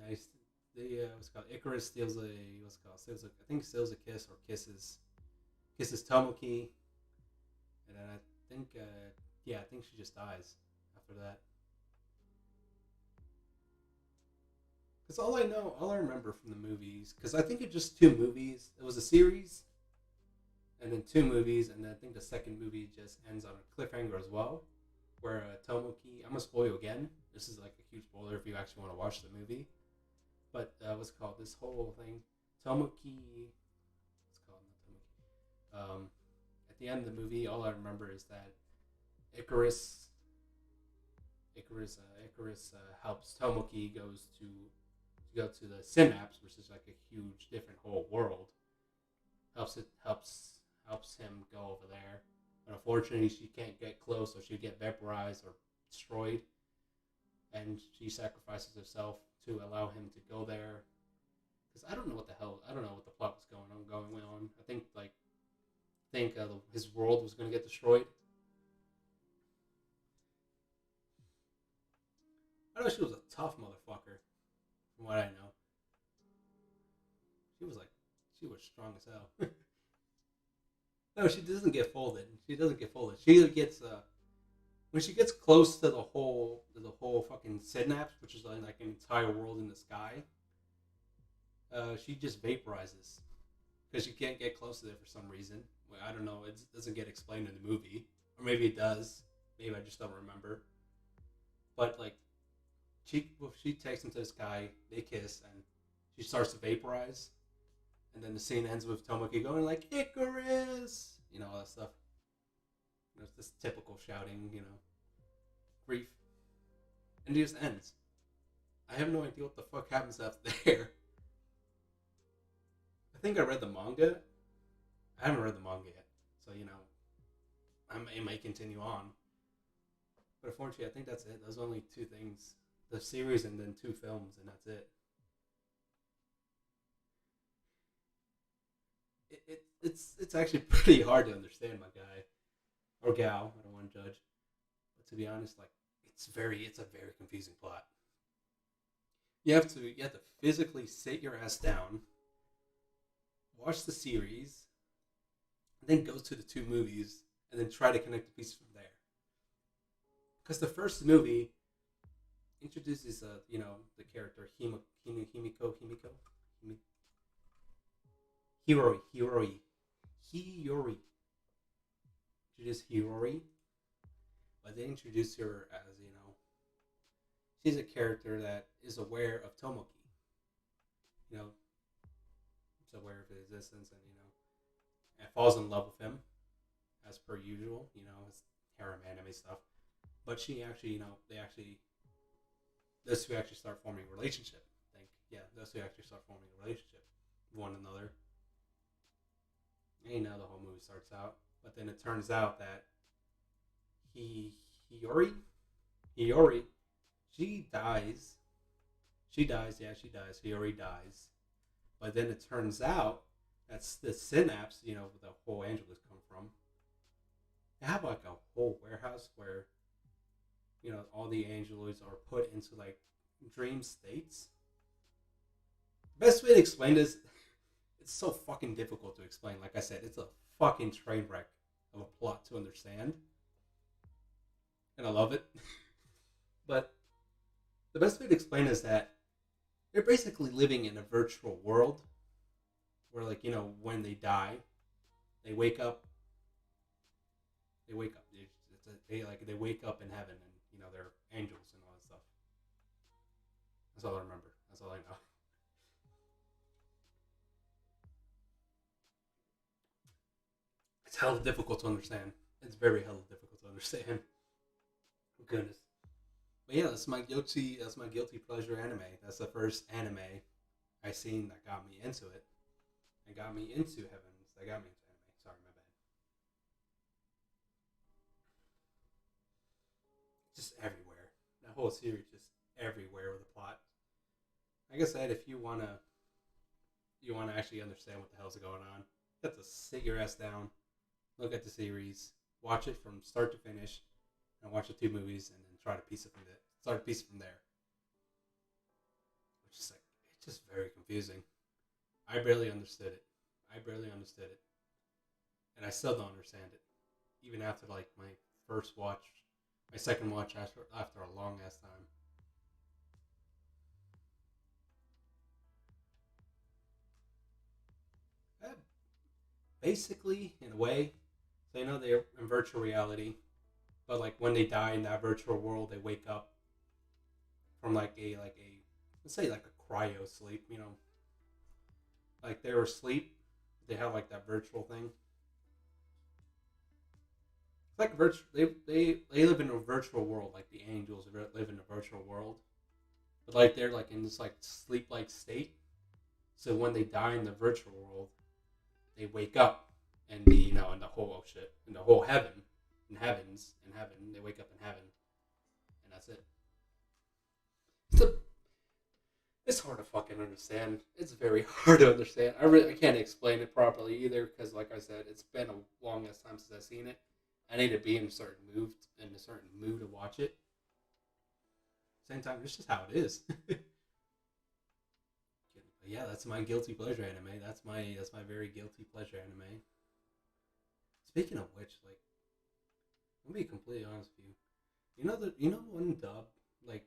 Nice. What's it called? Icarus steals I think steals a kiss or kisses Tomoki, and then I think I think she just dies after that. Because all I remember from the movies, because I think it's just two movies. It was a series, and then two movies, and then I think the second movie just ends on a cliffhanger as well, where Tomoki. I'm gonna spoil you again. This is like a huge spoiler if you actually want to watch the movie. But what's it called? This whole thing, Tomoki. What's it called? Not Tomoki. Um, at the end of the movie, all I remember is that Icarus Icarus helps Tomoki go to the synapse, which is like a huge different whole world. Helps him go over there. But unfortunately, she can't get close, or she'd get vaporized or destroyed. And she sacrifices herself to allow him to go there. Because I don't know what the plot was going on. I think his world was going to get destroyed. I know she was a tough motherfucker, from what I know. She was like, she was strong as hell. No, she doesn't get folded. She doesn't get folded. She gets when she gets close to the whole fucking synapse, which is like an entire world in the sky. She just vaporizes because she can't get close to it for some reason. Well, I don't know. It doesn't get explained in the movie, or maybe it does. Maybe I just don't remember. But like she takes him to the sky. They kiss, and she starts to vaporize. And then the scene ends with Tomoki going like Icarus, all that stuff. It's this typical shouting, grief, and it just ends. I have no idea what the fuck happens after there. I think I read the manga. I haven't read the manga yet, so it might continue on. But unfortunately, I think that's it. There's only two things: the series and then two films, and that's it. It's actually pretty hard to understand, my guy or gal. I don't want to judge, but to be honest, like it's a very confusing plot. You have to physically sit your ass down, watch the series, and then go to the two movies, and then try to connect the pieces from there. Because the first movie introduces the character Hiyori. Hiyori. Introduce Hiyori, but they introduce her as she's a character that is aware of Tomoki. You know, is aware of his existence, and falls in love with him as per usual. His harem anime stuff. But she actually, those two actually start forming a relationship. I think, yeah, those two actually start forming a relationship with one another. And the whole movie starts out, but then it turns out that he Hiyori Hiyori she dies. She dies. Yeah, she dies. Hiyori dies. But then it turns out that's the synapse. Where the whole Angelus come from. They have like a whole warehouse where all the Angeloids are put into like dream states. The best way to explain this, it's so fucking difficult to explain. Like I said, it's a fucking train wreck of a plot to understand. And I love it. But the best way to explain is that they're basically living in a virtual world where, like, when they die, they wake up. They wake up. They wake up in heaven, and they're angels and all that stuff. That's all I remember. That's all I know. It's hella difficult to understand. It's very hella difficult to understand. Goodness. But yeah, that's my guilty pleasure anime. That's the first anime I seen that got me into it. And got me into Heavens. That got me into anime. Sorry, my bad. Just everywhere. That whole series just everywhere with the plot. Like I said, if you wanna actually understand what the hell's going on, you have to sit your ass down, look at the series, watch it from start to finish, and watch the two movies, and then try to piece it from there. Start to piece it from there. Which is like it's just very confusing. I barely understood it. I barely understood it, and I still don't understand it, even after like my first watch, my second watch after a long ass time. Uh, Basically, in a way, so they're in virtual reality, but like when they die in that virtual world, they wake up from like a let's say like a cryo sleep. Like they were asleep, they have like that virtual thing, like virtual. They live in a virtual world, like the angels live in a virtual world, but like they're like in this like sleep like state. So when they die in the virtual world, they wake up and the in the whole shit in the whole heaven, in heaven they wake up in heaven, and that's it. It's a It's hard to fucking understand. It's very hard to understand. I can't explain it properly either because, like I said, it's been a long ass time since I've seen it. I need to be in a certain mood to watch it. Same time, it's just how it is. But yeah, that's my guilty pleasure anime. That's my very guilty pleasure anime. Speaking of which, like, let me be completely honest with you. One dub like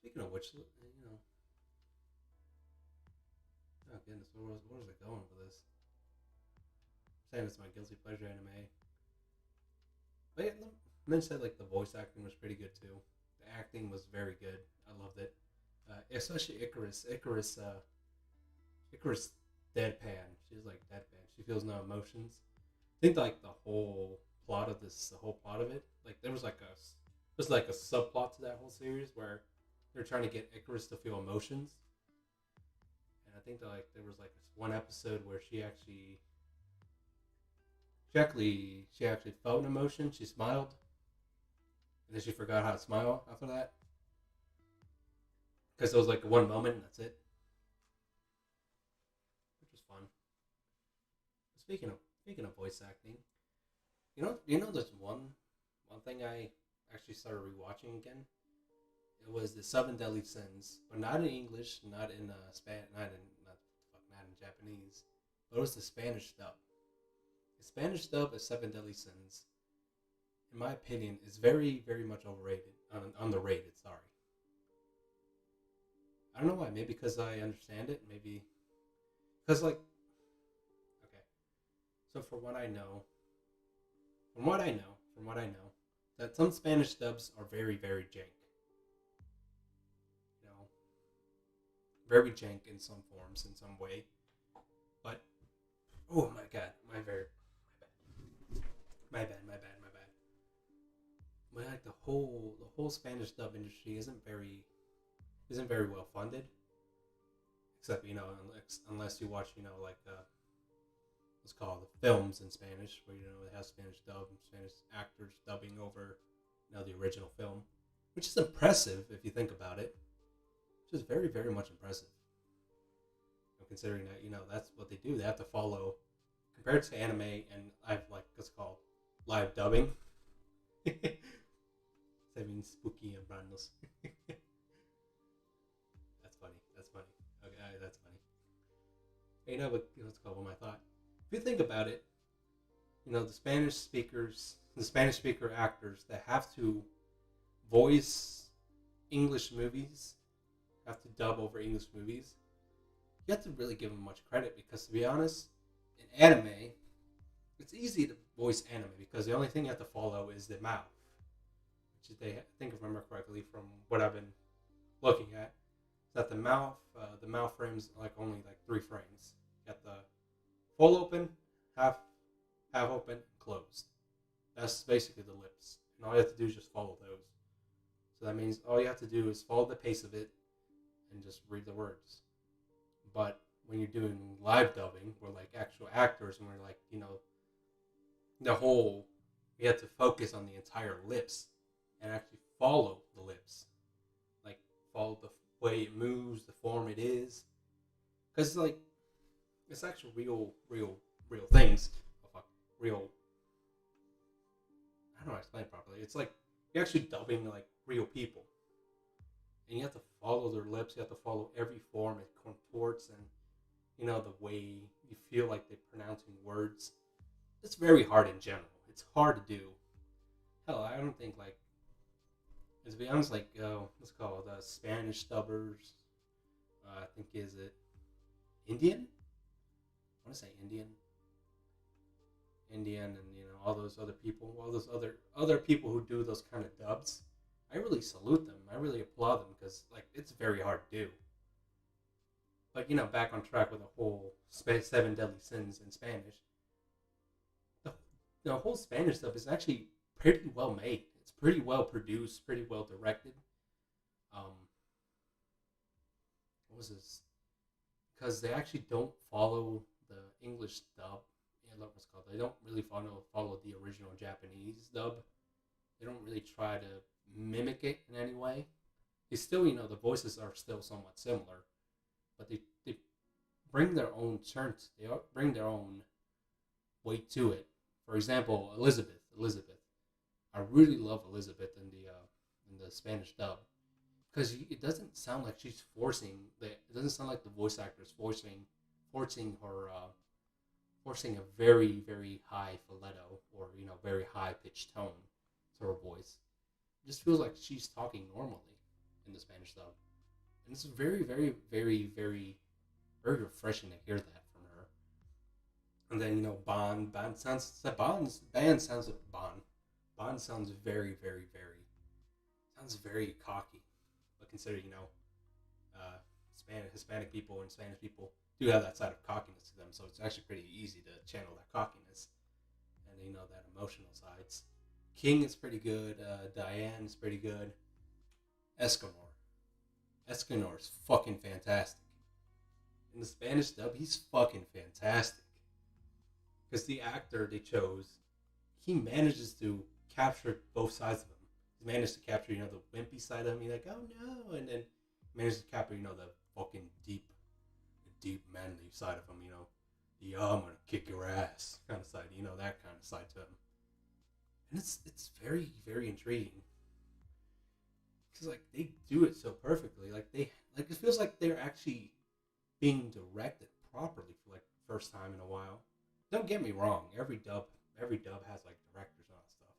speaking of which, oh goodness, where was I going with this? I'm saying it's my guilty pleasure anime. But yeah, men said like the voice acting was pretty good too. The acting was very good. I loved it, especially Icarus. Icarus deadpan. She's like deadpan. She feels no emotions. I think like the whole plot of it, like there's like a subplot to that whole series where they're trying to get Icarus to feel emotions, and I think that like there was like this one episode where she actually felt an emotion. She smiled, and then she forgot how to smile after that because it was like one moment and that's it, which was fun. Speaking of voice acting, there's one thing I actually started rewatching again. It was the Seven Deadly Sins, but not in English, not in not in Japanese, but it was the Spanish dub. The Spanish dub of Seven Deadly Sins, in my opinion, is very very much overrated, underrated. Sorry, I don't know why. Maybe because I understand it. Maybe because like okay. So from what I know, that some Spanish dubs are very very jank. You know, very jank in some forms, in some way. But oh my god, my bad. But like the whole Spanish dub industry isn't very well funded. Except unless you watch like let's call it the films in Spanish, where it has Spanish dub, and Spanish actors dubbing over the original film, which is impressive if you think about it. Which is very very much impressive. Considering that that's what they do. They have to follow compared to anime and I've like what's called live dubbing. I mean spooky and brandos. That's funny. That's funny. Okay, that's funny. But what's called what I thought. If you think about it, the Spanish speaker actors that have to voice English movies, have to dub over English movies. You have to really give them much credit because, to be honest, in anime, it's easy to voice anime because the only thing you have to follow is the mouth, which they I think if I remember correctly from what I've been looking at, is that the mouth frames like only like 3 frames. You got the full open, half open, closed. That's basically the lips, and all you have to do is just follow those. So that means all you have to do is follow the pace of it and just read the words. But when you're doing live dubbing, where like actual actors, and we're like, the whole, we have to focus on the entire lips and actually follow the lips, like follow the way it moves, the form it is, because like it's actual real things. Oh, fuck, real. I don't know how to explain it properly. It's like you're actually dubbing like real people, and you have to follow their lips. You have to follow every form it contorts, and the way you feel like they're pronouncing words. It's very hard in general. It's hard to do. Hell, I don't think like, to be honest, like let's call it Spanish dubbers. I think is it Indian? I want to say Indian, and all those other people, all those other people who do those kind of dubs. I really salute them. I really applaud them because like it's very hard to do. But back on track with the whole Seven Deadly Sins in Spanish. The, the whole Spanish stuff is actually pretty well made. It's pretty well produced, pretty well directed. Um, what was this? Because they actually don't follow the English dub. Yeah, what's called. They don't really follow the original Japanese dub. They don't really try to mimic it in any way. They still, the voices are still somewhat similar, but they bring their own turn. They bring their own weight to it. For example, Elizabeth. I really love Elizabeth in the Spanish dub because it doesn't sound like she's forcing. It doesn't sound like the voice actor is forcing her forcing a very very high falsetto or very high pitched tone to her voice. It just feels like she's talking normally in the Spanish dub, and it's very very very very very refreshing to hear that from her. And then Bond's band sounds like Bond. Bond sounds sounds very cocky. But consider Hispanic people and Spanish people do have that side of cockiness to them, so it's actually pretty easy to channel that cockiness and that emotional sides. King is pretty good. Diane is pretty good. Escanor is fucking fantastic. In the Spanish dub, he's fucking fantastic. Because the actor they chose, he manages to capture both sides of him. He managed to capture, the wimpy side of him, like, oh no, and then managed to capture, the fucking deep manly side of him, the I'm gonna kick your ass kind of side, that kind of side to him. And it's very, very intriguing. Because like they do it so perfectly. It feels like they're actually being directed properly for like the first time in a while. Don't get me wrong, every dub has like directors and all that stuff.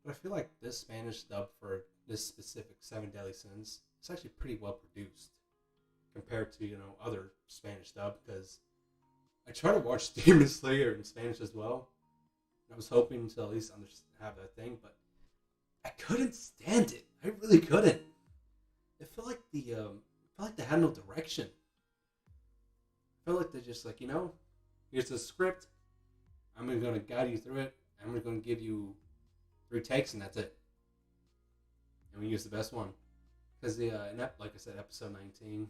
But I feel like this Spanish dub for this specific Seven Deadly Sins is actually pretty well produced compared to other Spanish dub, because I try to watch Demon Slayer in Spanish as well. I was hoping to at least have that thing, but I couldn't stand it. I really couldn't. It felt like they had no direction. I felt like they're just like, here's the script. I'm going to guide you through it. I'm going to give you 3 takes, and that's it. And we use the best one. Because like I said, episode 19,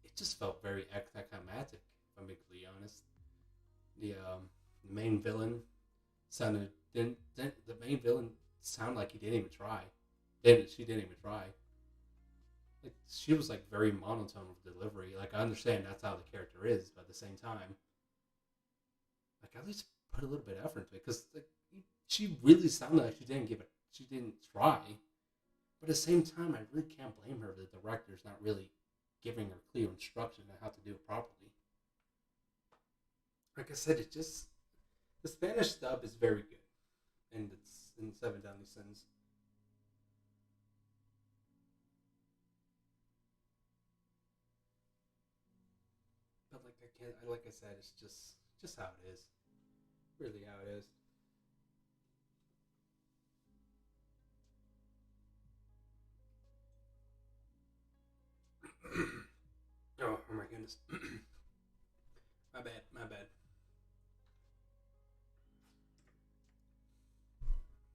it just felt very anticlimactic, if I'm being completely honest. The main villain sounded the main villain sounded like he didn't even try. She didn't even try. Like, she was like very monotone with delivery. Like, I understand that's how the character is, but at the same time, like, at least put a little bit of effort into it, because like, she really sounded like she didn't try. But at the same time, I really can't blame her. The director's not really giving her clear instruction on how to do it properly. Like I said, the Spanish dub is very good, and it's in Seven Deadly Sins. But like I can't, like I said, it's just how it is. Really how it is. Oh my goodness. My bad.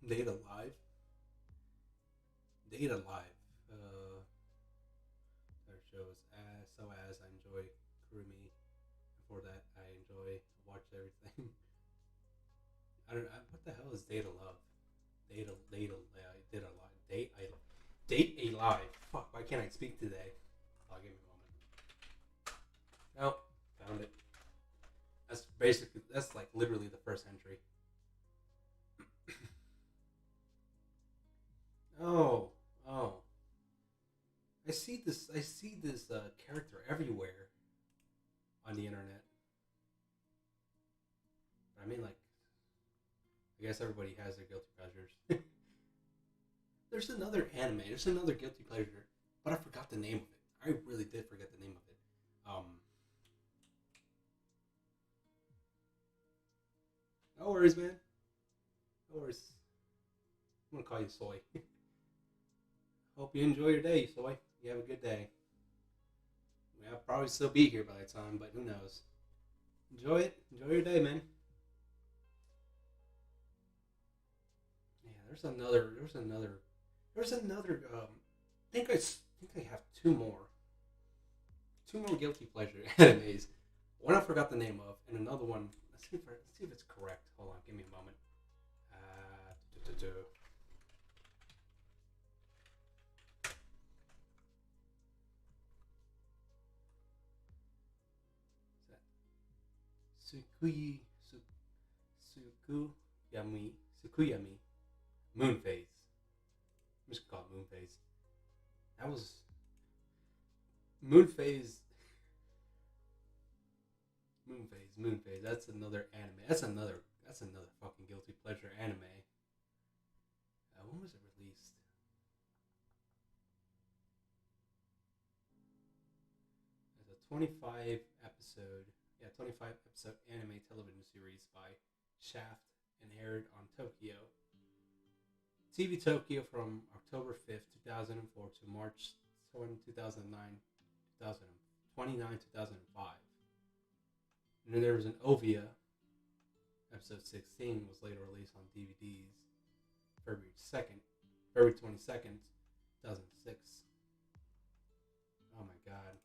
Data Live. Data Live. Our shows as I enjoy Kurumi. Before that, I watched everything. I don't know what the hell is Data Love. Data Live. Date a Live. Fuck, why can't I speak today? Oh, give me a moment. Oh, found it. That's like literally the first entry. Oh, oh. I see this character everywhere on the internet. I mean, like, I guess everybody has their guilty pleasures. There's another anime. There's another guilty pleasure, but I forgot the name of it. I really did forget the name of it. No worries, man. No worries. I'm gonna call you Soy. Hope you enjoy your day, Soy. You have a good day. I'll probably still be here by the time, but who knows? Enjoy it. Enjoy your day, man. There's another. There's another. There's another. I think I have two more. Two more guilty pleasure animes. One I forgot the name of, and another one. Let's see if it's correct. Hold on, give me a moment. Uh, Sukui Sukuyami Sukuyami Moon Phase. I'm just gonna call it Moon Phase. That was Moon Phase. Moon Phase. Moon Phase. That's another anime. That's another. That's another fucking guilty pleasure anime. When was it released? It's a 25 episode. Yeah, 25 episode anime television series by Shaft and aired on Tokyo TV Tokyo from October 5th, 2004 to March 2009, 2029, 2005. And then there was an OVA, episode 16 was later released on DVDs February 2nd, February 22nd, 2006. Oh my god.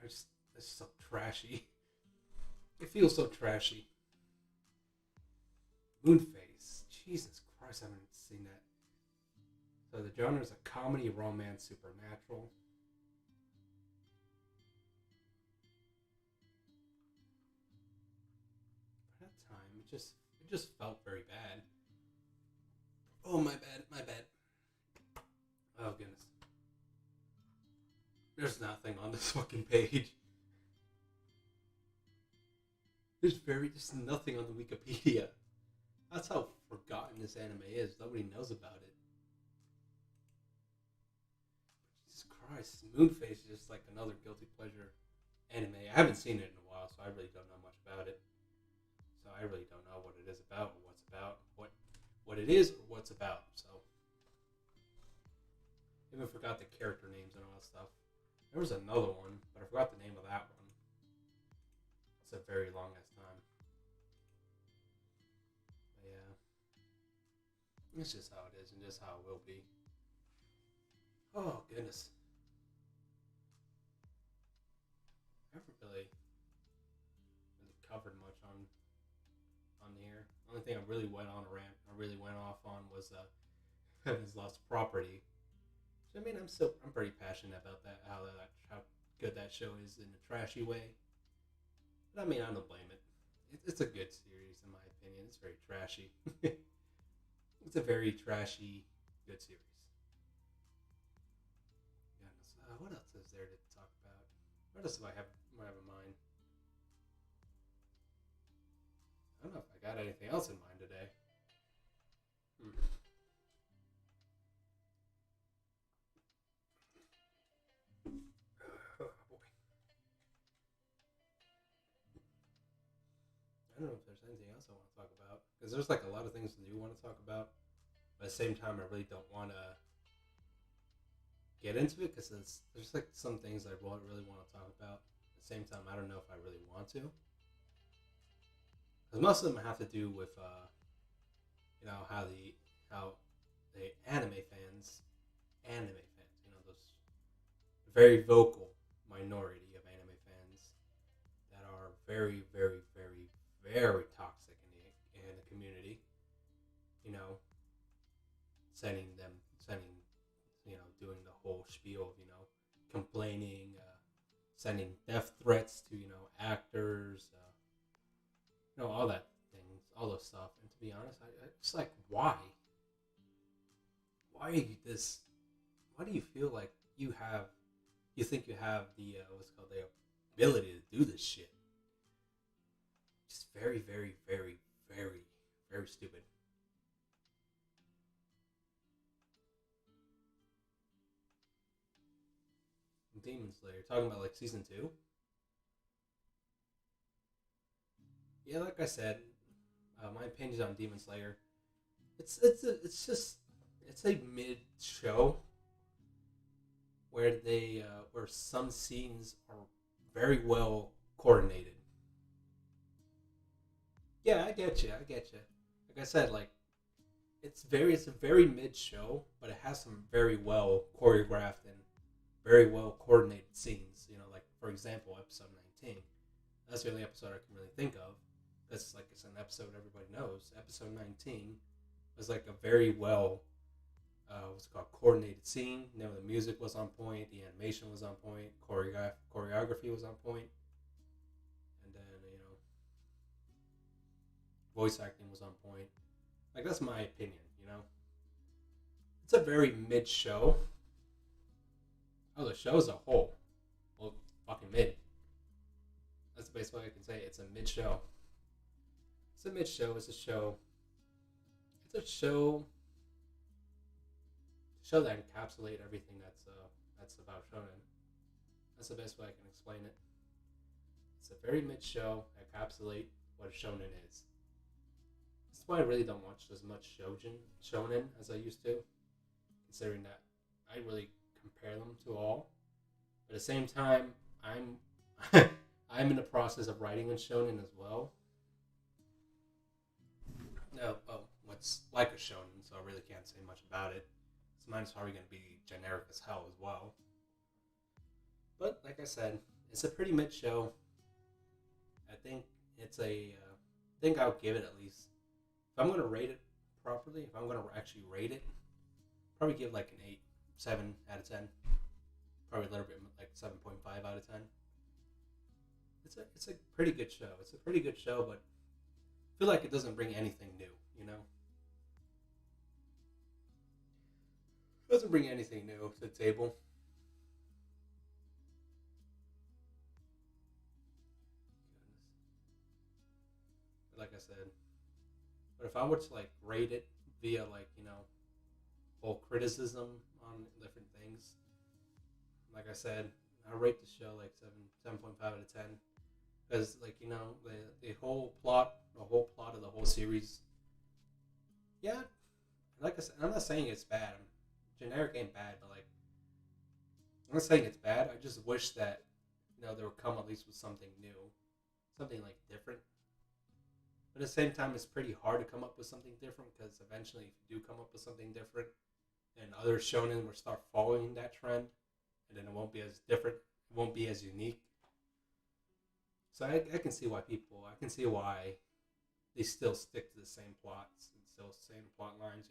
It's so trashy. It feels so trashy. Moonface. Jesus Christ, I haven't seen that. So the genre is a comedy, romance, supernatural. At that time, it just felt very bad. Oh my bad. Oh goodness. There's nothing on this fucking page. There's nothing on the Wikipedia. That's how forgotten this anime is. Nobody knows about it. Jesus Christ, Moonface is just like another guilty pleasure anime. I haven't seen it in a while, so I really don't know much about it. So I really don't know what it is about, or what's about, what it is, or what's about. So I even forgot the character names and all that stuff. There was another one, but I forgot the name of that one. It's a very long ass time. But yeah, it's just how it is, and just how it will be. Oh goodness, I haven't really covered much on here. The only thing I really went on a rant, I really went off on was Heaven's Lost Property. So, I mean, I'm pretty passionate about that. How good that show is in a trashy way. But I mean, I don't blame it. It's a good series in my opinion. It's very trashy. It's a very trashy, good series. Goodness, what else is there to talk about? What else do I have in mind? I don't know if I got anything else in mind today. Oh boy. I don't know if there's anything else I want to talk about, because there's like a lot of things I do want to talk about, but at the same time I really don't want to get into it, because there's like some things I really want to talk about. At the same time, I don't know if I really want to, because most of them have to do with how the anime fans, those very vocal minority of anime fans that are very, very, very, very toxic in the community. You know, sending, doing the whole spiel of complaining, sending death threats to actors, all that things, all those stuff. And to be honest, I it's like, why? Why are you this? Why do you feel like you think you have the what's called the ability to do this shit? Just very, very, very, very, very stupid. Demon Slayer, talking about like season 2. Yeah, like I said, my opinion on Demon Slayer, it's a mid show where some scenes are very well coordinated. Yeah, I get you. Like I said, like it's a very mid show, but it has some very well choreographed and very well coordinated scenes. You know, like for example, episode 19. That's the only episode I can really think of. That's like it's an episode everybody knows. Episode 19 was like a very well what's it called coordinated scene. You know, the music was on point, the animation was on point, choreography was on point, and then voice acting was on point. Like that's my opinion. It's a very mid show. Oh, the show as a whole, well, fucking mid. That's the best way I can say it. It's a mid show. It's a mid show. It's a show. It's a show that encapsulate everything that's about shonen. That's the best way I can explain it. It's a very mid show that encapsulate what a shonen is. That's why I really don't watch as much shonen as I used to, considering that I really compare them to all. But at the same time, I'm I'm in the process of writing in shonen as well. No, what's like a shonen, so I really can't say much about it. So mine's probably going to be generic as hell as well. But like I said, it's a pretty mid show. I think it's a. I think I'll give it at least. If I'm going to rate it properly, if I'm going to actually rate it, probably give like an 8, 7 out of 10. Probably a little bit like 7.5 out of 10. It's a pretty good show. It's a pretty good show, but I feel like it doesn't bring anything new. It doesn't bring anything new to the table. Like I said, but if I were to like rate it via like full criticism on different things, like I said, I rate the show like 7.5 out of 10 because like the whole plot of the whole series. Yeah, like I said, I'm not saying it's bad. Generic ain't bad, but like I'm not saying it's bad. I just wish that they would come at least with something new, something like different. But at the same time, it's pretty hard to come up with something different because eventually, if you do come up with something different, then other shonen will start following that trend, and then it won't be as different. It won't be as unique. So I can see why I can see why they still stick to the same plots and still same plot lines.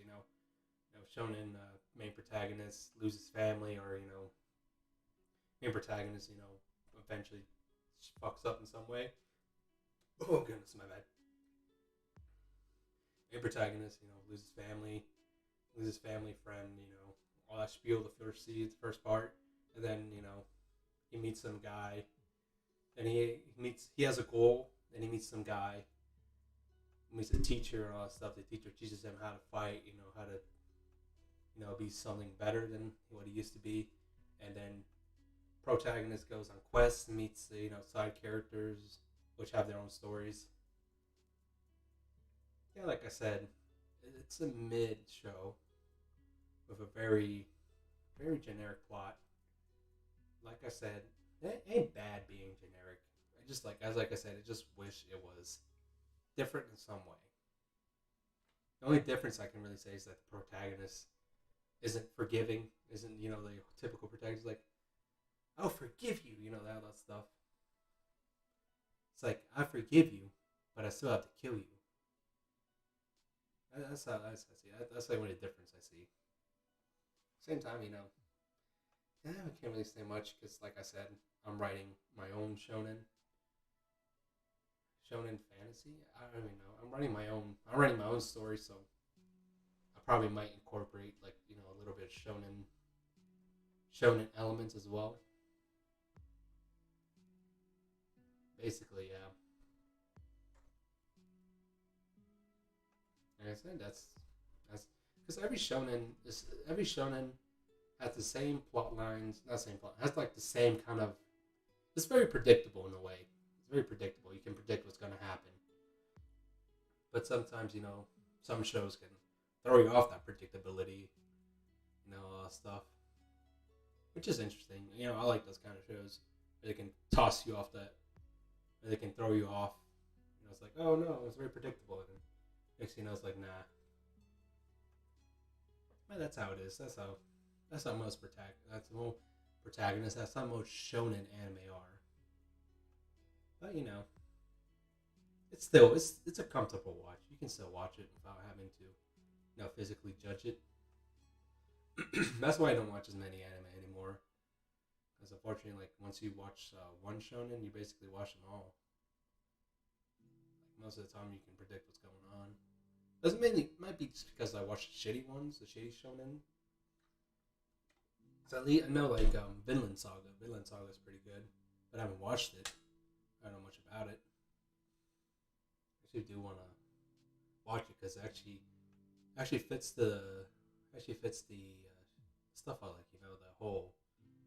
Shonen main protagonist loses family, or main protagonist eventually fucks up in some way. Oh goodness, my bad. Main protagonist loses family, friend, all that spiel the first part, and then he meets some guy, and he has a goal, and he meets some guy, he meets a teacher and all that stuff. The teacher teaches him how to fight, how to be something better than what he used to be, and then protagonist goes on quests and meets side characters which have their own stories. Yeah, like I said, it's a mid show with a very, very generic plot. Like I said, it ain't bad being generic. I just like I said, I just wish it was different in some way. The only difference I can really say is that the protagonist isn't forgiving, isn't the typical protagonist like, I'll forgive you, that stuff. It's like, I forgive you, but I still have to kill you. That's how I see it. That's the only difference I see. Same time, I can't really say much because, like I said, I'm writing my own shonen fantasy. I don't even know. I'm writing my own story, so I probably might incorporate like a little bit of shonen elements as well. Basically, yeah. Like I said, that's because every shonen has the same plot lines, not same plot, has like the same kind of. It's very predictable in a way. It's very predictable. You can predict what's going to happen, but sometimes some shows can throw you off that predictability, all that stuff, which is interesting. I like those kind of shows where they can toss you off that, where they can throw you off. It's like, oh no, it's very predictable, and next thing you know, it's like, nah. But that's how it is. That's how most protagonists. That's how most shonen anime are. But it's a comfortable watch. You can still watch it without having to physically judge it. That's why I don't watch as many anime anymore. Because unfortunately, like once you watch one shonen, you basically watch them all. Like, most of the time, you can predict what's going on. Doesn't mainly might be just because I watch the shitty ones, the shitty shonen. So at least I know like Vinland Saga. Vinland Saga is pretty good, but I haven't watched it. I don't know much about it. I actually do want to watch it because it actually fits the stuff I like. The whole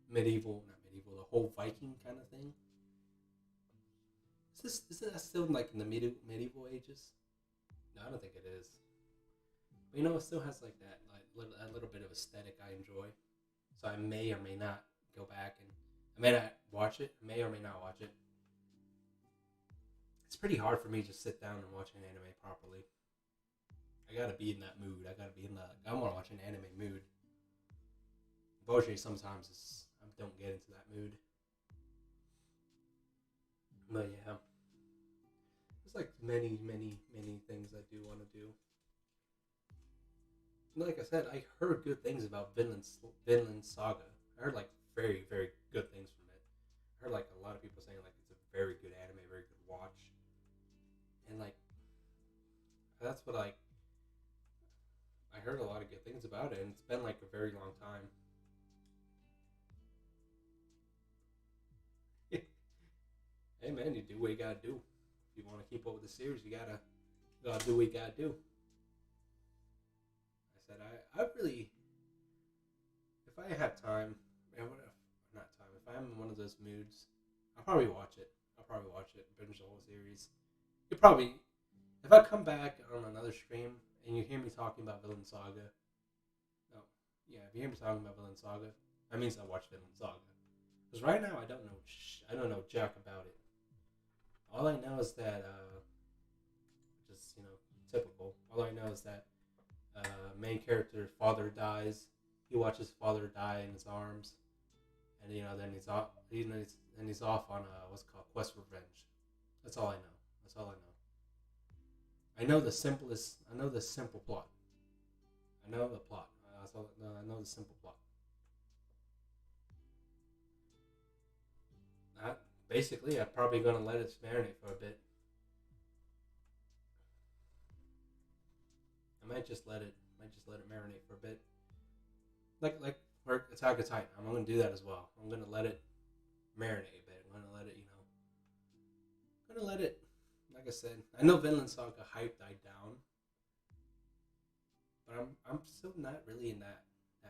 not medieval, the whole Viking kind of thing. Isn't that still like in the medieval ages? No, I don't think it is. But it still has like that a little bit of aesthetic I enjoy. So I may or may not go back and I may not watch it. I may or may not watch it. It's pretty hard for me to sit down and watch an anime properly. I gotta be in that mood. I want to watch an anime mood. Unfortunately, sometimes I don't get into that mood. But yeah, there's like many, many, many things I do want to do. Like I said, I heard good things about Vinland Saga. I heard like very, very good things from it. I heard like a lot of people saying like it's a very good anime, very good watch, and like that's what I heard a lot of good things about it, and it's been like a very long time. Hey man, you do what you gotta do. If you want to keep up with the series, you gotta do what you gotta do. I said I really, if I have time, not time, if I'm in one of those moods, I'll probably watch it. Binge the whole series. You probably, if I come back on another stream and you hear me talking about Villain Saga, no, yeah, if you hear me talking about Villain Saga, that means I watched Villain Saga. Because right now I don't know jack about it. All I know is that, just typical. All I know is that main character's father dies. He watches father die in his arms, and then he's off. Then he's off on what's called quest for revenge. That's all I know. That's all I know. I know the simplest. I know the simple plot. I know the plot. I know the simple plot. Basically, I'm probably gonna let it marinate for a bit. I might just let it marinate for a bit. Like for Attack of Titan, I'm gonna do that as well. I'm gonna let it marinate a bit. I'm gonna let it, Like I said, I know Vinland Saga hype died down, but I'm still not really in that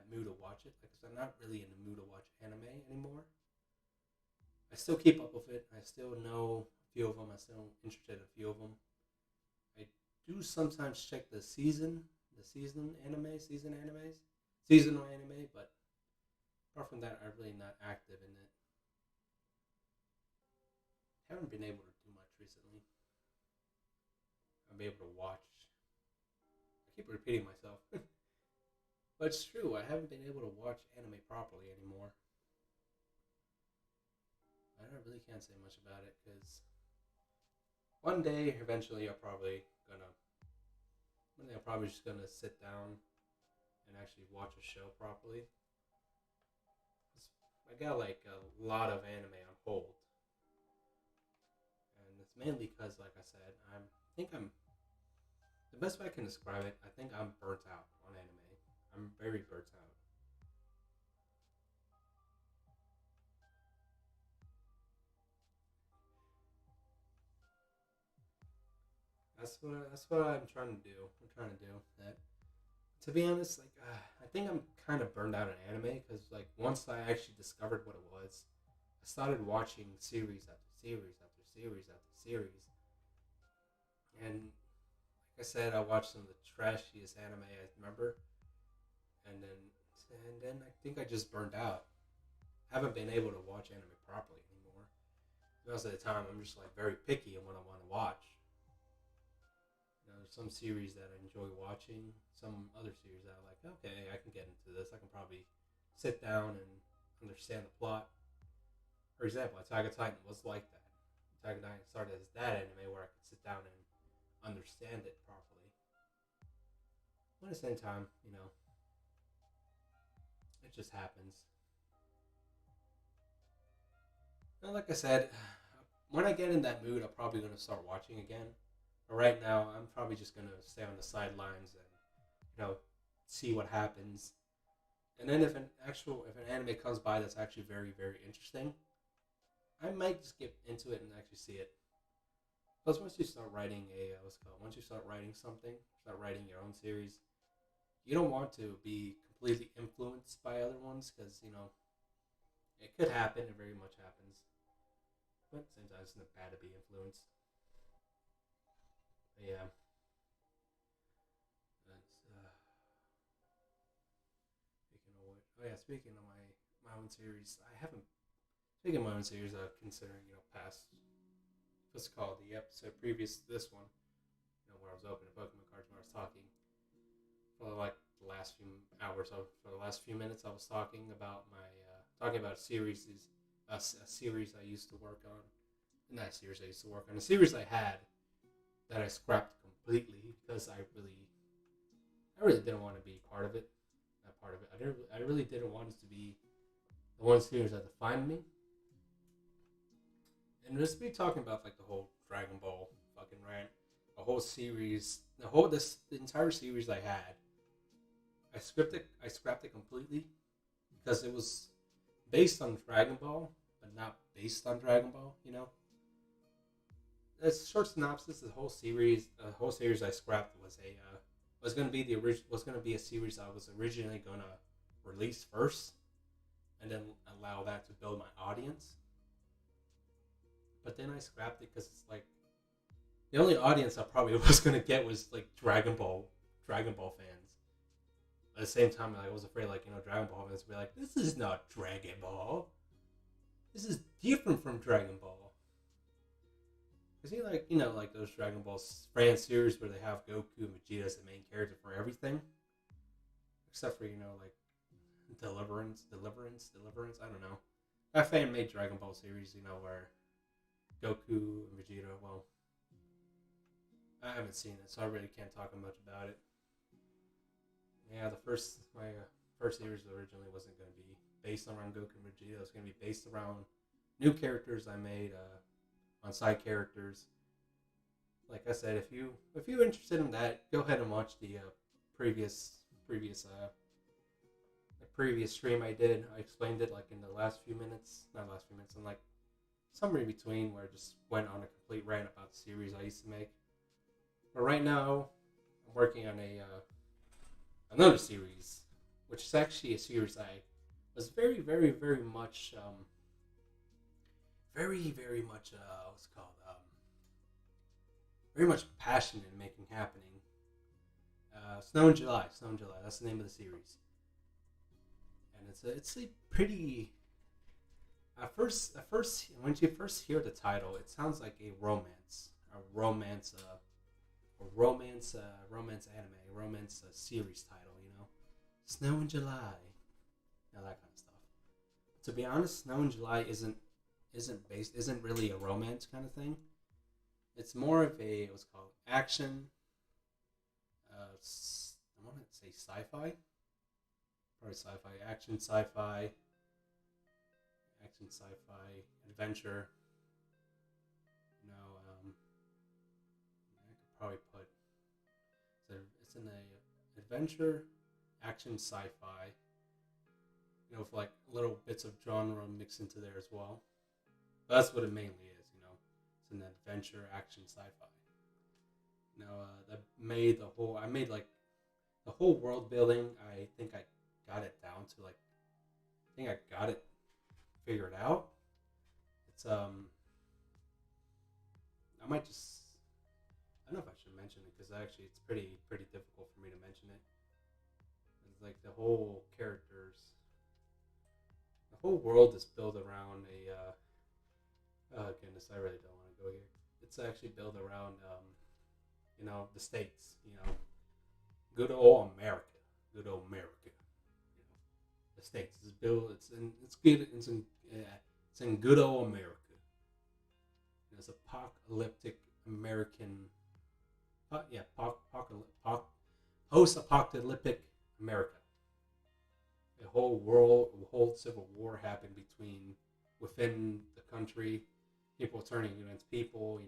mood to watch it. Like I said, I'm not really in the mood to watch anime anymore. I still keep up with it. I still know a few of them. I still interested in a few of them. I do sometimes check seasonal anime, but apart from that, I'm really not active in it. Haven't been able to do much recently. I've been able to watch. I keep repeating myself, but it's true. I haven't been able to watch anime properly anymore. I really can't say much about it because one day, eventually, I'm probably just gonna sit down and actually watch a show properly. I got like a lot of anime on hold, and it's mainly because, like I said, I think I'm the best way I can describe it. I think I'm burnt out on anime. I'm very burnt out. That's what I'm trying to do. I'm trying to do that. To be honest, like I think I'm kind of burned out on anime because like once I actually discovered what it was, I started watching series after series after series after series, and like I said, I watched some of the trashiest anime I remember, and then I think I just burned out. I haven't been able to watch anime properly anymore. Most of the time, I'm just like very picky on what I want to watch. There's some series that I enjoy watching, some other series that I like. Okay, I can sit down and understand the plot. For example, Attack on Titan was like that. Attack on Titan started as that anime where I could sit down and understand it properly. But at the same time, it just happens. And like I said, when I get in that mood, I'm probably going to start watching again. But right now, I'm probably just going to stay on the sidelines and, see what happens. And then if an anime comes by that's actually very, very interesting, I might just get into it and actually see it. Plus, once you start writing once you start writing something, start writing your own series, you don't want to be completely influenced by other ones because, it could happen. It very much happens. But at the same time, it's not bad to be influenced. But yeah. That's, speaking of what? Oh, yeah, speaking of my own series, I haven't. Speaking of my own series, considering, past. What's it called? The episode previous to this one, where I was opening Pokemon cards, where I was talking for like the last few hours, for the last few minutes, I was talking about a series a series I used to work on. Not a series I used to work on. A series I had that I scrapped completely because I really didn't want to be part of it. Not part of it. I really didn't want it to be the one series that defined me. And just be talking about like the whole Dragon Ball fucking rant, the whole series, the entire series I had. I scrapped it completely because it was based on Dragon Ball, but not based on Dragon Ball. A short synopsis. The whole series I scrapped was going to be a series I was originally going to release first, and then allow that to build my audience. But then I scrapped it because it's like the only audience I probably was going to get was like Dragon Ball fans. At the same time, I was afraid Dragon Ball fans would be like, this is not Dragon Ball. This is different from Dragon Ball. Because like those Dragon Ball fan series where they have Goku and Vegeta as the main character for everything, except for like Deliverance. I don't know. That fan made Dragon Ball series, where Goku and Vegeta. Well, I haven't seen it, so I really can't talk much about it. Yeah, my first series originally wasn't going to be based around Goku and Vegeta. It was going to be based around new characters I made on side characters. Like I said, if you're interested in that, go ahead and watch the previous stream I did. I explained it like in the last few minutes, not last few minutes, and like somewhere in between where I just went on a complete rant about the series I used to make. But right now, I'm working on another series, which is actually a series I was very, very, very much, what's it called, very much passionate in making happening. Snow in July. That's the name of the series, and it's a pretty. At first, when you first hear the title, it sounds like a romance anime, series title. Snow in July, that kind of stuff. To be honest, Snow in July isn't really a romance kind of thing. It's more of a what's called action. I want to say sci-fi, probably sci-fi, action sci-fi adventure. I could probably put it's an adventure action sci-fi. With like little bits of genre mixed into there as well. But that's what it mainly is. It's an adventure action sci-fi. That made the whole. I made like the whole world building. I think I got it down to like. I think I got it figured out. It's I might just. I don't know if I should mention it because actually it's pretty difficult for me to mention it. It's like the whole characters. The whole world is built around oh goodness, I really don't want to go here. It's actually built around the states. Good old America. The the states. It's built. It's good. It's in good old America. It's apocalyptic American. Yeah, post-apocalyptic America. A whole world, a whole civil war happened within the country. People turning against people.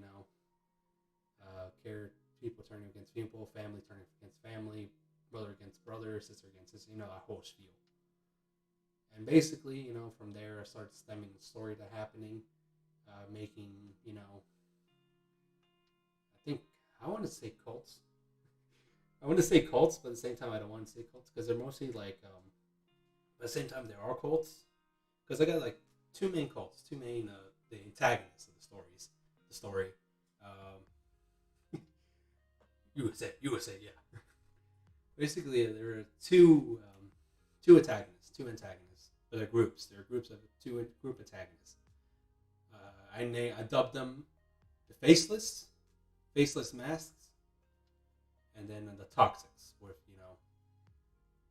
Care people turning against people, family turning against family, brother against brother, sister against sister. That whole spiel. And basically, from there, I started stemming the story to happening, making, I think I want to say cults. I want to say cults, but at the same time, I don't want to say cults because they're mostly like, at the same time, there are cults because I got like two main cults, the antagonists of the story. USA, yeah. Basically, there are two antagonists. But they're groups. They're groups of group antagonists. I dubbed them the faceless masks, and then the toxics,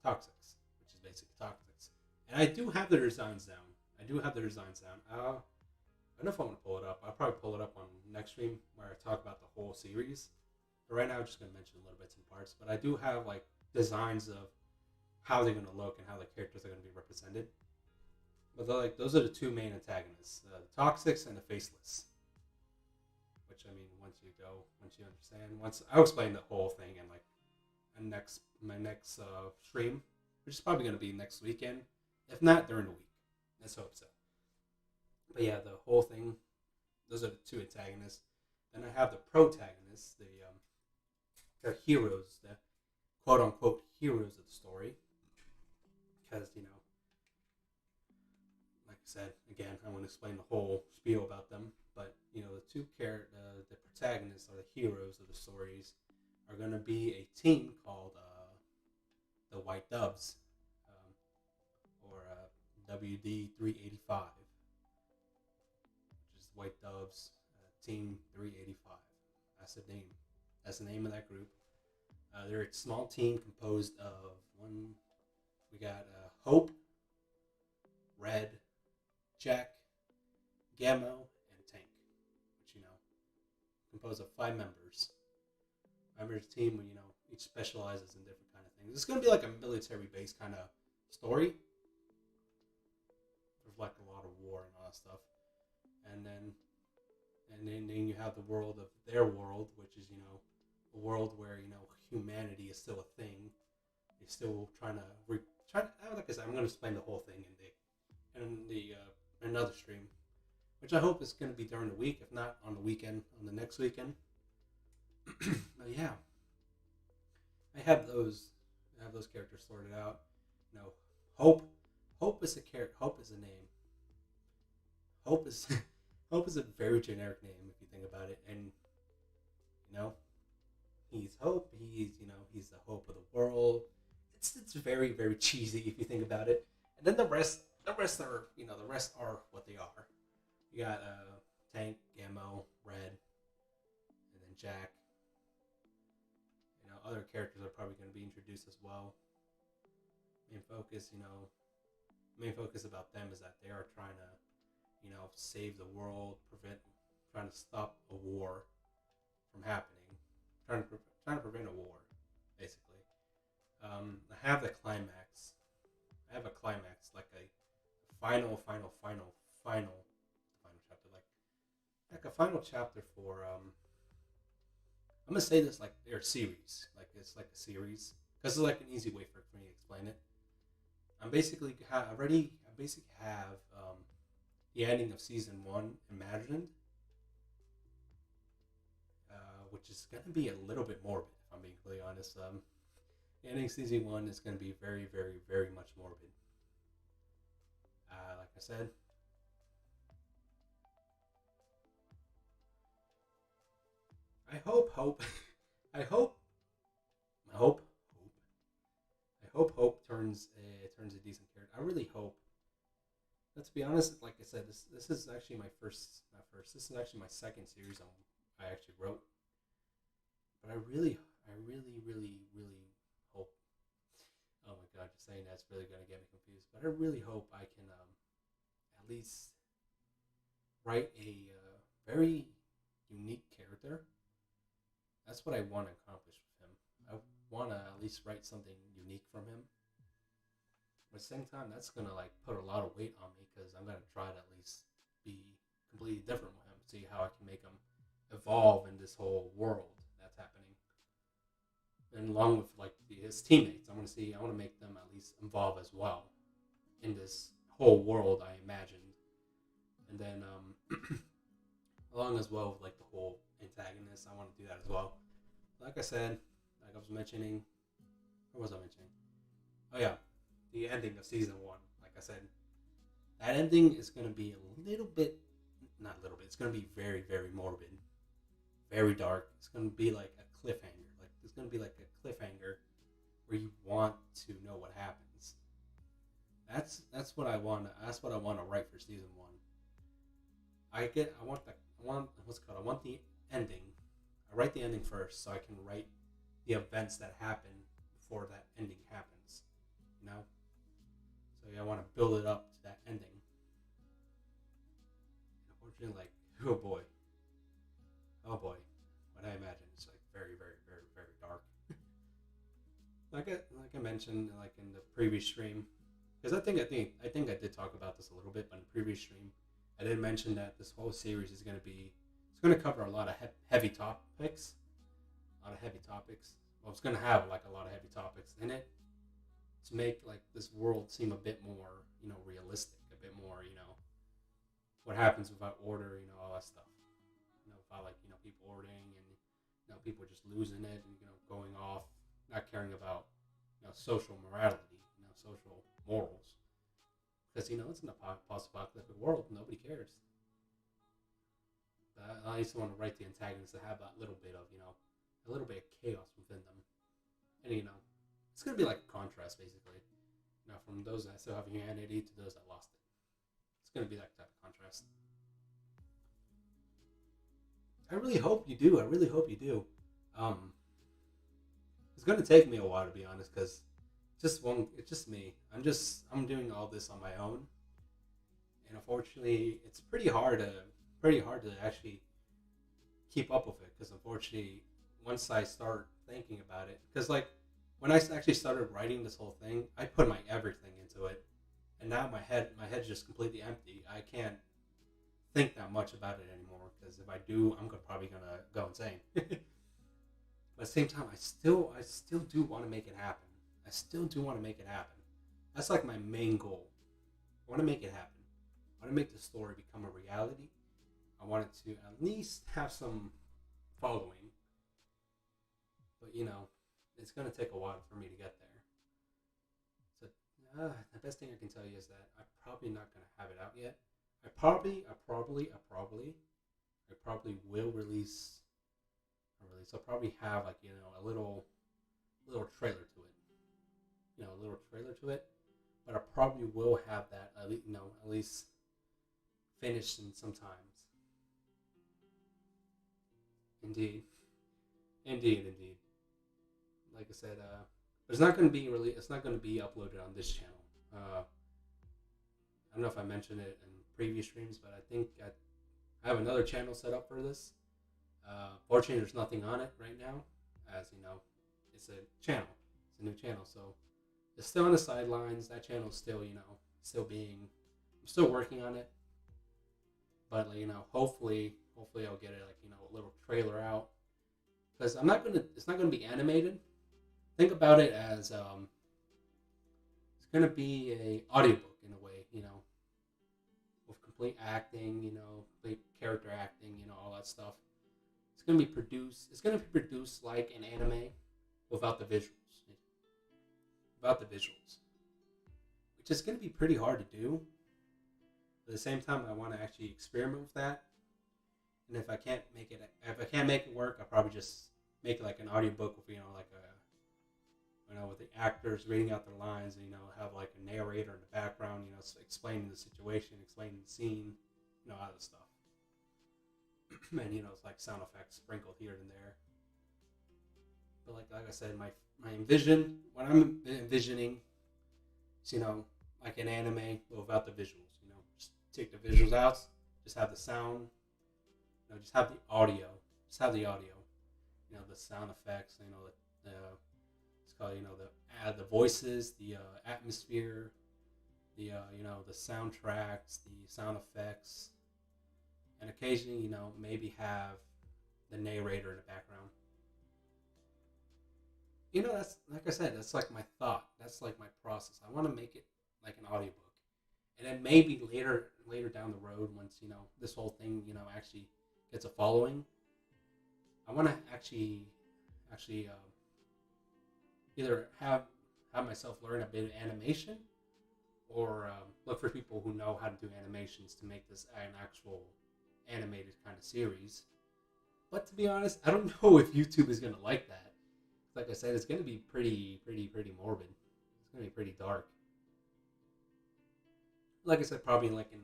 toxics, which is basically toxics. And I do have their designs down. I don't know if I'm gonna pull it up. I'll probably pull it up on next stream where I talk about the whole series. But right now, I'm just gonna mention little bits and parts. But I do have like designs of how they're gonna look and how the characters are gonna be represented. But those are the two main antagonists: the toxics and the faceless. Which once you understand, I'll explain the whole thing in like my next stream, which is probably gonna be next weekend, if not during the week. Let's hope so. But yeah, the whole thing. Those are the two antagonists. Then I have the protagonists, they're heroes, the quote unquote heroes of the story, because like I said, again, I want to explain the whole spiel about them. But the protagonists or the heroes of the stories are going to be a team called the White Doves, or WD 385, which is White Doves Team 385. That's the name. That's the name of that group. They're a small team composed of we got Hope, Red, Jack, Gamma, and Tank, which composed of 5 members. Members team, each specializes in different kind of things. It's gonna be like a military-based kind of story. There's like a lot of war and all that stuff, and then you have the world of their world, which is a world where humanity is still a thing. They're still trying to like I said, I'm going to explain the whole thing in another stream, which I hope is going to be during the week, if not on the next weekend. But yeah, I have those characters sorted out. Hope is a character. Hope is a name. Hope is Hope is a very generic name if you think about it, and he's Hope. He's the hope of the world. It's very, very cheesy if you think about it. And then the rest are what they are. You got Tank, Gammo, Red, and then Jack. Other characters are probably going to be introduced as well. Main focus about them is that they are trying to, save the world, trying to stop a war from happening, trying to prevent a war, basically. I have the climax. I have a climax, like a final chapter, like a final chapter for I'm gonna say this like their series, like it's like a series, because it's like an easy way for me to explain it. I basically have the ending of season 1 imagined, which is gonna be a little bit morbid, if I'm being completely honest. The ending of season 1 is gonna be very, very, very much morbid. Like I said, I hope, I hope, I hope, Hope turns a decent character. I really hope. But to be honest, like I said, this is actually my not first. This is actually my second series I actually wrote. But I really hope. Oh my god, just saying that's really gonna get me confused. But I really hope I can at least write a very unique character. That's what I want to accomplish with him. I want to at least write something unique from him. But at the same time, that's gonna like put a lot of weight on me because I'm gonna try to at least be completely different with him. See how I can make him evolve in this whole world that's happening, and along with like his teammates, I want to see. I want to make them at least evolve as well in this whole world I imagined, and then along as well with like the whole antagonist, I want to do that as well. Like I said, like I was mentioning, what was I mentioning? Oh yeah, the ending of season one. Like I said, that ending is going to be a little bit, not a little bit. It's going to be very, very morbid, very dark. It's going to be like a cliffhanger. Like it's going to be like a cliffhanger where you want to know what happens. That's what I want. That's what I want to write for season one. I want what's it called. I want the ending. I write the ending first, so I can write the events that happen before that ending happens. You know. So yeah, I want to build it up to that ending. Unfortunately, like oh boy, what I imagine is like very, very, very, very dark. Like I mentioned, like in the previous stream, because I think I did talk about this a little bit, but in the previous stream, I did mention that this whole series is going to be it's going to cover a lot of heavy topics, a lot of heavy topics. Well, it's going to have like a lot of heavy topics in it to make like this world seem a bit more, realistic, a bit more, what happens without order, all that stuff. Without like people ordering and people just losing it and going off, not caring about social morality, social morals, because it's in a post-apocalyptic world. Nobody cares. But I used to want to write the antagonists to have that little bit of a little bit of chaos within them, and it's gonna be like a contrast basically. From those that still have humanity to those that lost it. It's gonna be that type of contrast. I really hope you do. I really hope you do. Um, it's gonna take me a while to be honest, because it's just me. I'm doing all this on my own, and unfortunately, it's pretty hard to actually keep up with it. Because unfortunately, once I start thinking about it, because like when I actually started writing this whole thing, I put my everything into it, and now my head's just completely empty. I can't think that much about it anymore because if I do, I'm probably gonna go insane. But at the same time, I still do want to make it happen. I still do want to make it happen. That's like my main goal. I want to make it happen. I want to make the story become a reality. I want it to at least have some following. But it's gonna take a while for me to get there. So the best thing I can tell you is that I'm probably not gonna have it out yet. I probably will release a release. I'll probably have like a little trailer to it. A little trailer to it. But I probably will have that at least finished in some times. Indeed, indeed. Like I said, but it's not going to be really. It's not going to be uploaded on this channel. I don't know if I mentioned it in previous streams, but I think I have another channel set up for this. Fortunately, there's nothing on it right now, as it's a channel. It's a new channel, so it's still on the sidelines. That channel is still, still being. I'm still working on it, but hopefully I'll get it like a little trailer out, because I'm not gonna. It's not gonna be animated. Think about it as it's gonna be a audiobook in a way, with complete acting, complete character acting, all that stuff. It's gonna be produced. It's gonna be produced like an anime, without the visuals. Without the visuals, which is gonna be pretty hard to do. But at the same time, I want to actually experiment with that. And if I can't make it work, I'll probably just make it like an audiobook with like a with the actors reading out their lines, and have like a narrator in the background, explaining the situation, explaining the scene, all that stuff. And it's like sound effects sprinkled here and there. But like I said, my envision, what I'm envisioning is, like an anime but without the visuals. Just take the visuals out, just have the sound, just have the audio, just have the audio. The sound effects. The it's called the voices, the atmosphere, the the soundtracks, the sound effects, and occasionally maybe have the narrator in the background. That's like I said, that's like my thought. That's like my process. I want to make it like an audiobook. And then maybe later down the road, once this whole thing actually gets a following, I want to actually either have myself learn a bit of animation, or look for people who know how to do animations to make this an actual animated kind of series. But to be honest, I don't know if YouTube is gonna like that. Like I said, it's gonna be pretty morbid. It's gonna be pretty dark. Like I said, probably like in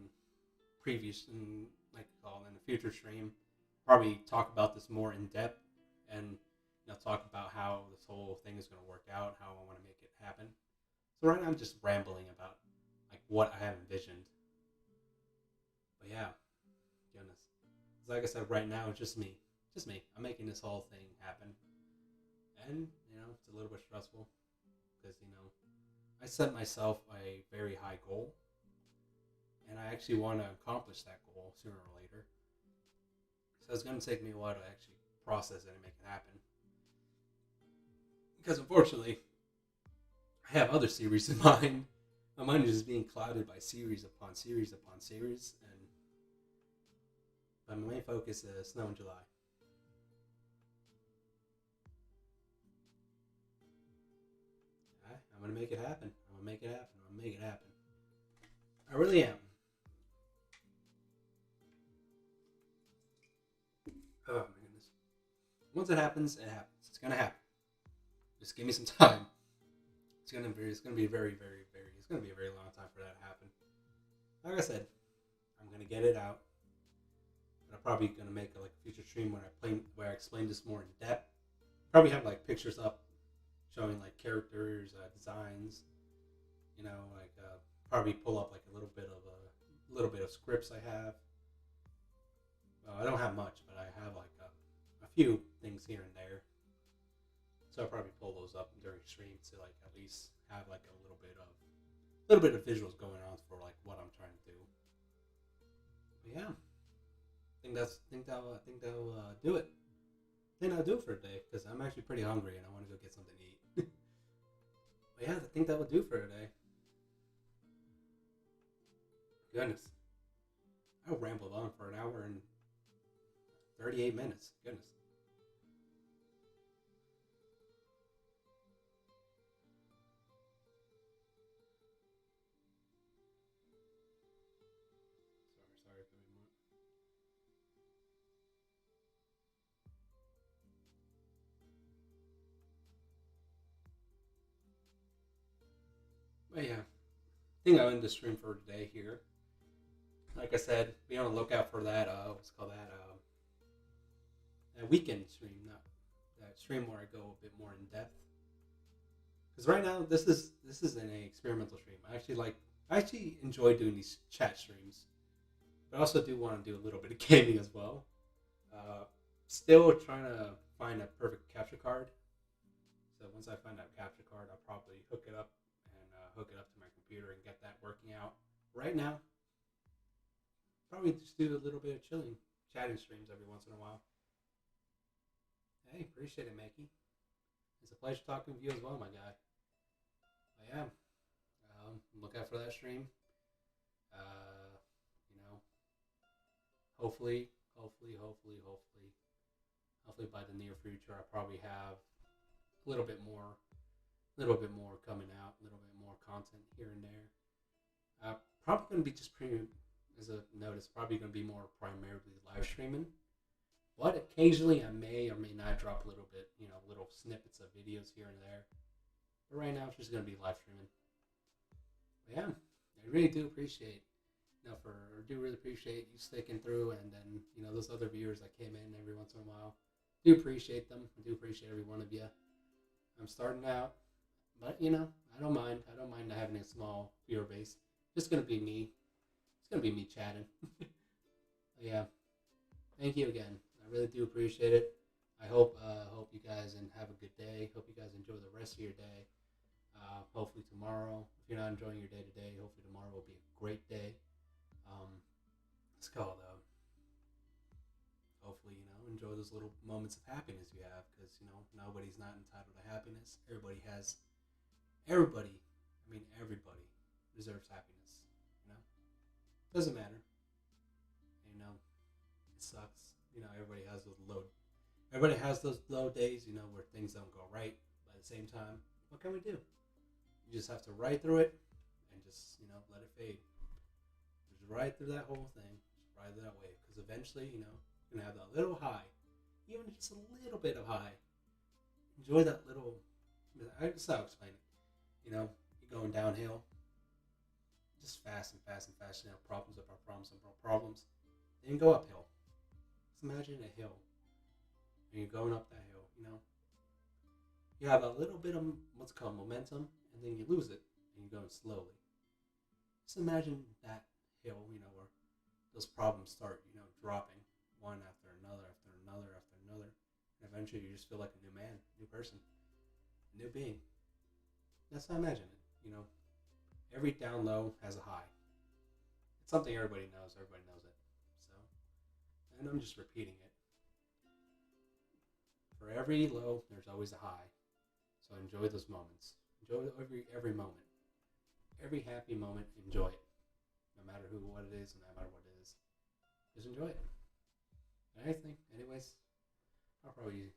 previous, in a future stream, probably talk about this more in depth, and talk about how this whole thing is going to work out, how I want to make it happen. So right now I'm just rambling about like what I have envisioned. But yeah, goodness, like I said, right now it's just me. I'm making this whole thing happen, and it's a little bit stressful because I set myself a very high goal, and I actually want to accomplish that goal sooner or later. So it's going to take me a while to actually process it and make it happen. Because unfortunately, I have other series in mind. My mind is just being clouded by series upon series upon series, and my main focus is Snow in July. I'm gonna make it happen. I'm gonna make it happen. I'm gonna make it happen. I really am. Oh my goodness! Once it happens, it happens. It's gonna happen. Just give me some time. It's gonna be it's gonna be a very long time for that to happen. Like I said, I'm gonna get it out. But I'm probably gonna make a future stream where I explain this more in depth. Probably have like pictures up showing like characters, designs. Probably pull up like a little bit of scripts I have. I don't have much, but I have like a few things here and there. So I'll probably pull those up during stream to like at least have like a little bit of visuals going on for like what I'm trying to do. But yeah, I think that'll do it. I think that'll do it for today because I'm actually pretty hungry and I want to go get something to eat. But yeah, I think that will do for today. Goodness, I rambled on for an hour and 38 minutes. Goodness. Sorry for the moment. But yeah, I think I'll end the stream for today here. Like I said, be on the lookout for that. What's called that? That weekend stream, not that stream where I go a bit more in depth. Because right now, this is an experimental stream. I actually enjoy doing these chat streams, but I also do want to do a little bit of gaming as well. Uh, Still trying to find a perfect capture card. So once I find that capture card, I'll probably hook it up to my computer and get that working out. Right now, probably just do a little bit of chilling, chatting streams every once in a while. Hey, appreciate it, Makey. It's a pleasure talking with you as well, my guy. But yeah, look out for that stream. Uh, you know, hopefully, hopefully by the near future, I probably have a little bit more coming out, a little bit more content here and there. Probably going to be just pretty, as a notice, probably going to be more primarily live streaming. But occasionally I may or may not drop a little bit, little snippets of videos here and there. But right now it's just going to be live streaming. But yeah, I really do appreciate, really appreciate you sticking through, and then, those other viewers that came in every once in a while. Do appreciate them. I do appreciate every one of you. I'm starting out, but I don't mind. I don't mind having a small viewer base. Just gonna be me. It's gonna be me chatting. Yeah, thank you again. I really do appreciate it. I hope you guys and have a good day. Hope you guys enjoy the rest of your day. Hopefully tomorrow, if you're not enjoying your day today, hopefully tomorrow will be a great day. Um, it's called hopefully enjoy those little moments of happiness you have, because nobody's not entitled to happiness. Everybody, I mean everybody deserves happiness. You know, doesn't matter. It sucks. Everybody has those low days. Where things don't go right. But at the same time, what can we do? You just have to ride through it and just let it fade. Just ride through that whole thing. Just ride that wave, because eventually you're gonna have that little high, even just a little bit of high. Enjoy that little. I just how to explain it. You're going downhill, just fast and fast and fast. Problems upon problems upon problems. Then you go uphill. Just imagine a hill, and you're going up that hill. You have a little bit of what's called momentum, and then you lose it, and you're going slowly. Just imagine that hill, where those problems start, dropping one after another, after another, after another, and eventually you just feel like a new man, new person, a new being. That's how I imagine it. Every down low has a high. It's something everybody knows. Everybody knows it. So, and I'm just repeating it. For every low, there's always a high. So enjoy those moments. Enjoy every moment. Every happy moment, enjoy it. No matter what it is, no matter what it is. Just enjoy it. Anyways, I'll probably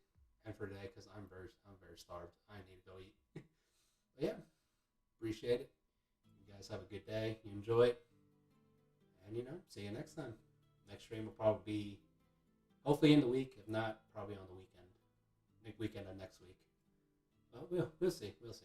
end for today, because I'm very starved. I need to go eat. But yeah, appreciate it. You guys have a good day. You enjoy it. And see you next time. Next stream will probably be hopefully in the week. If not, probably on the weekend. Weekend of next week. But we'll see. We'll see.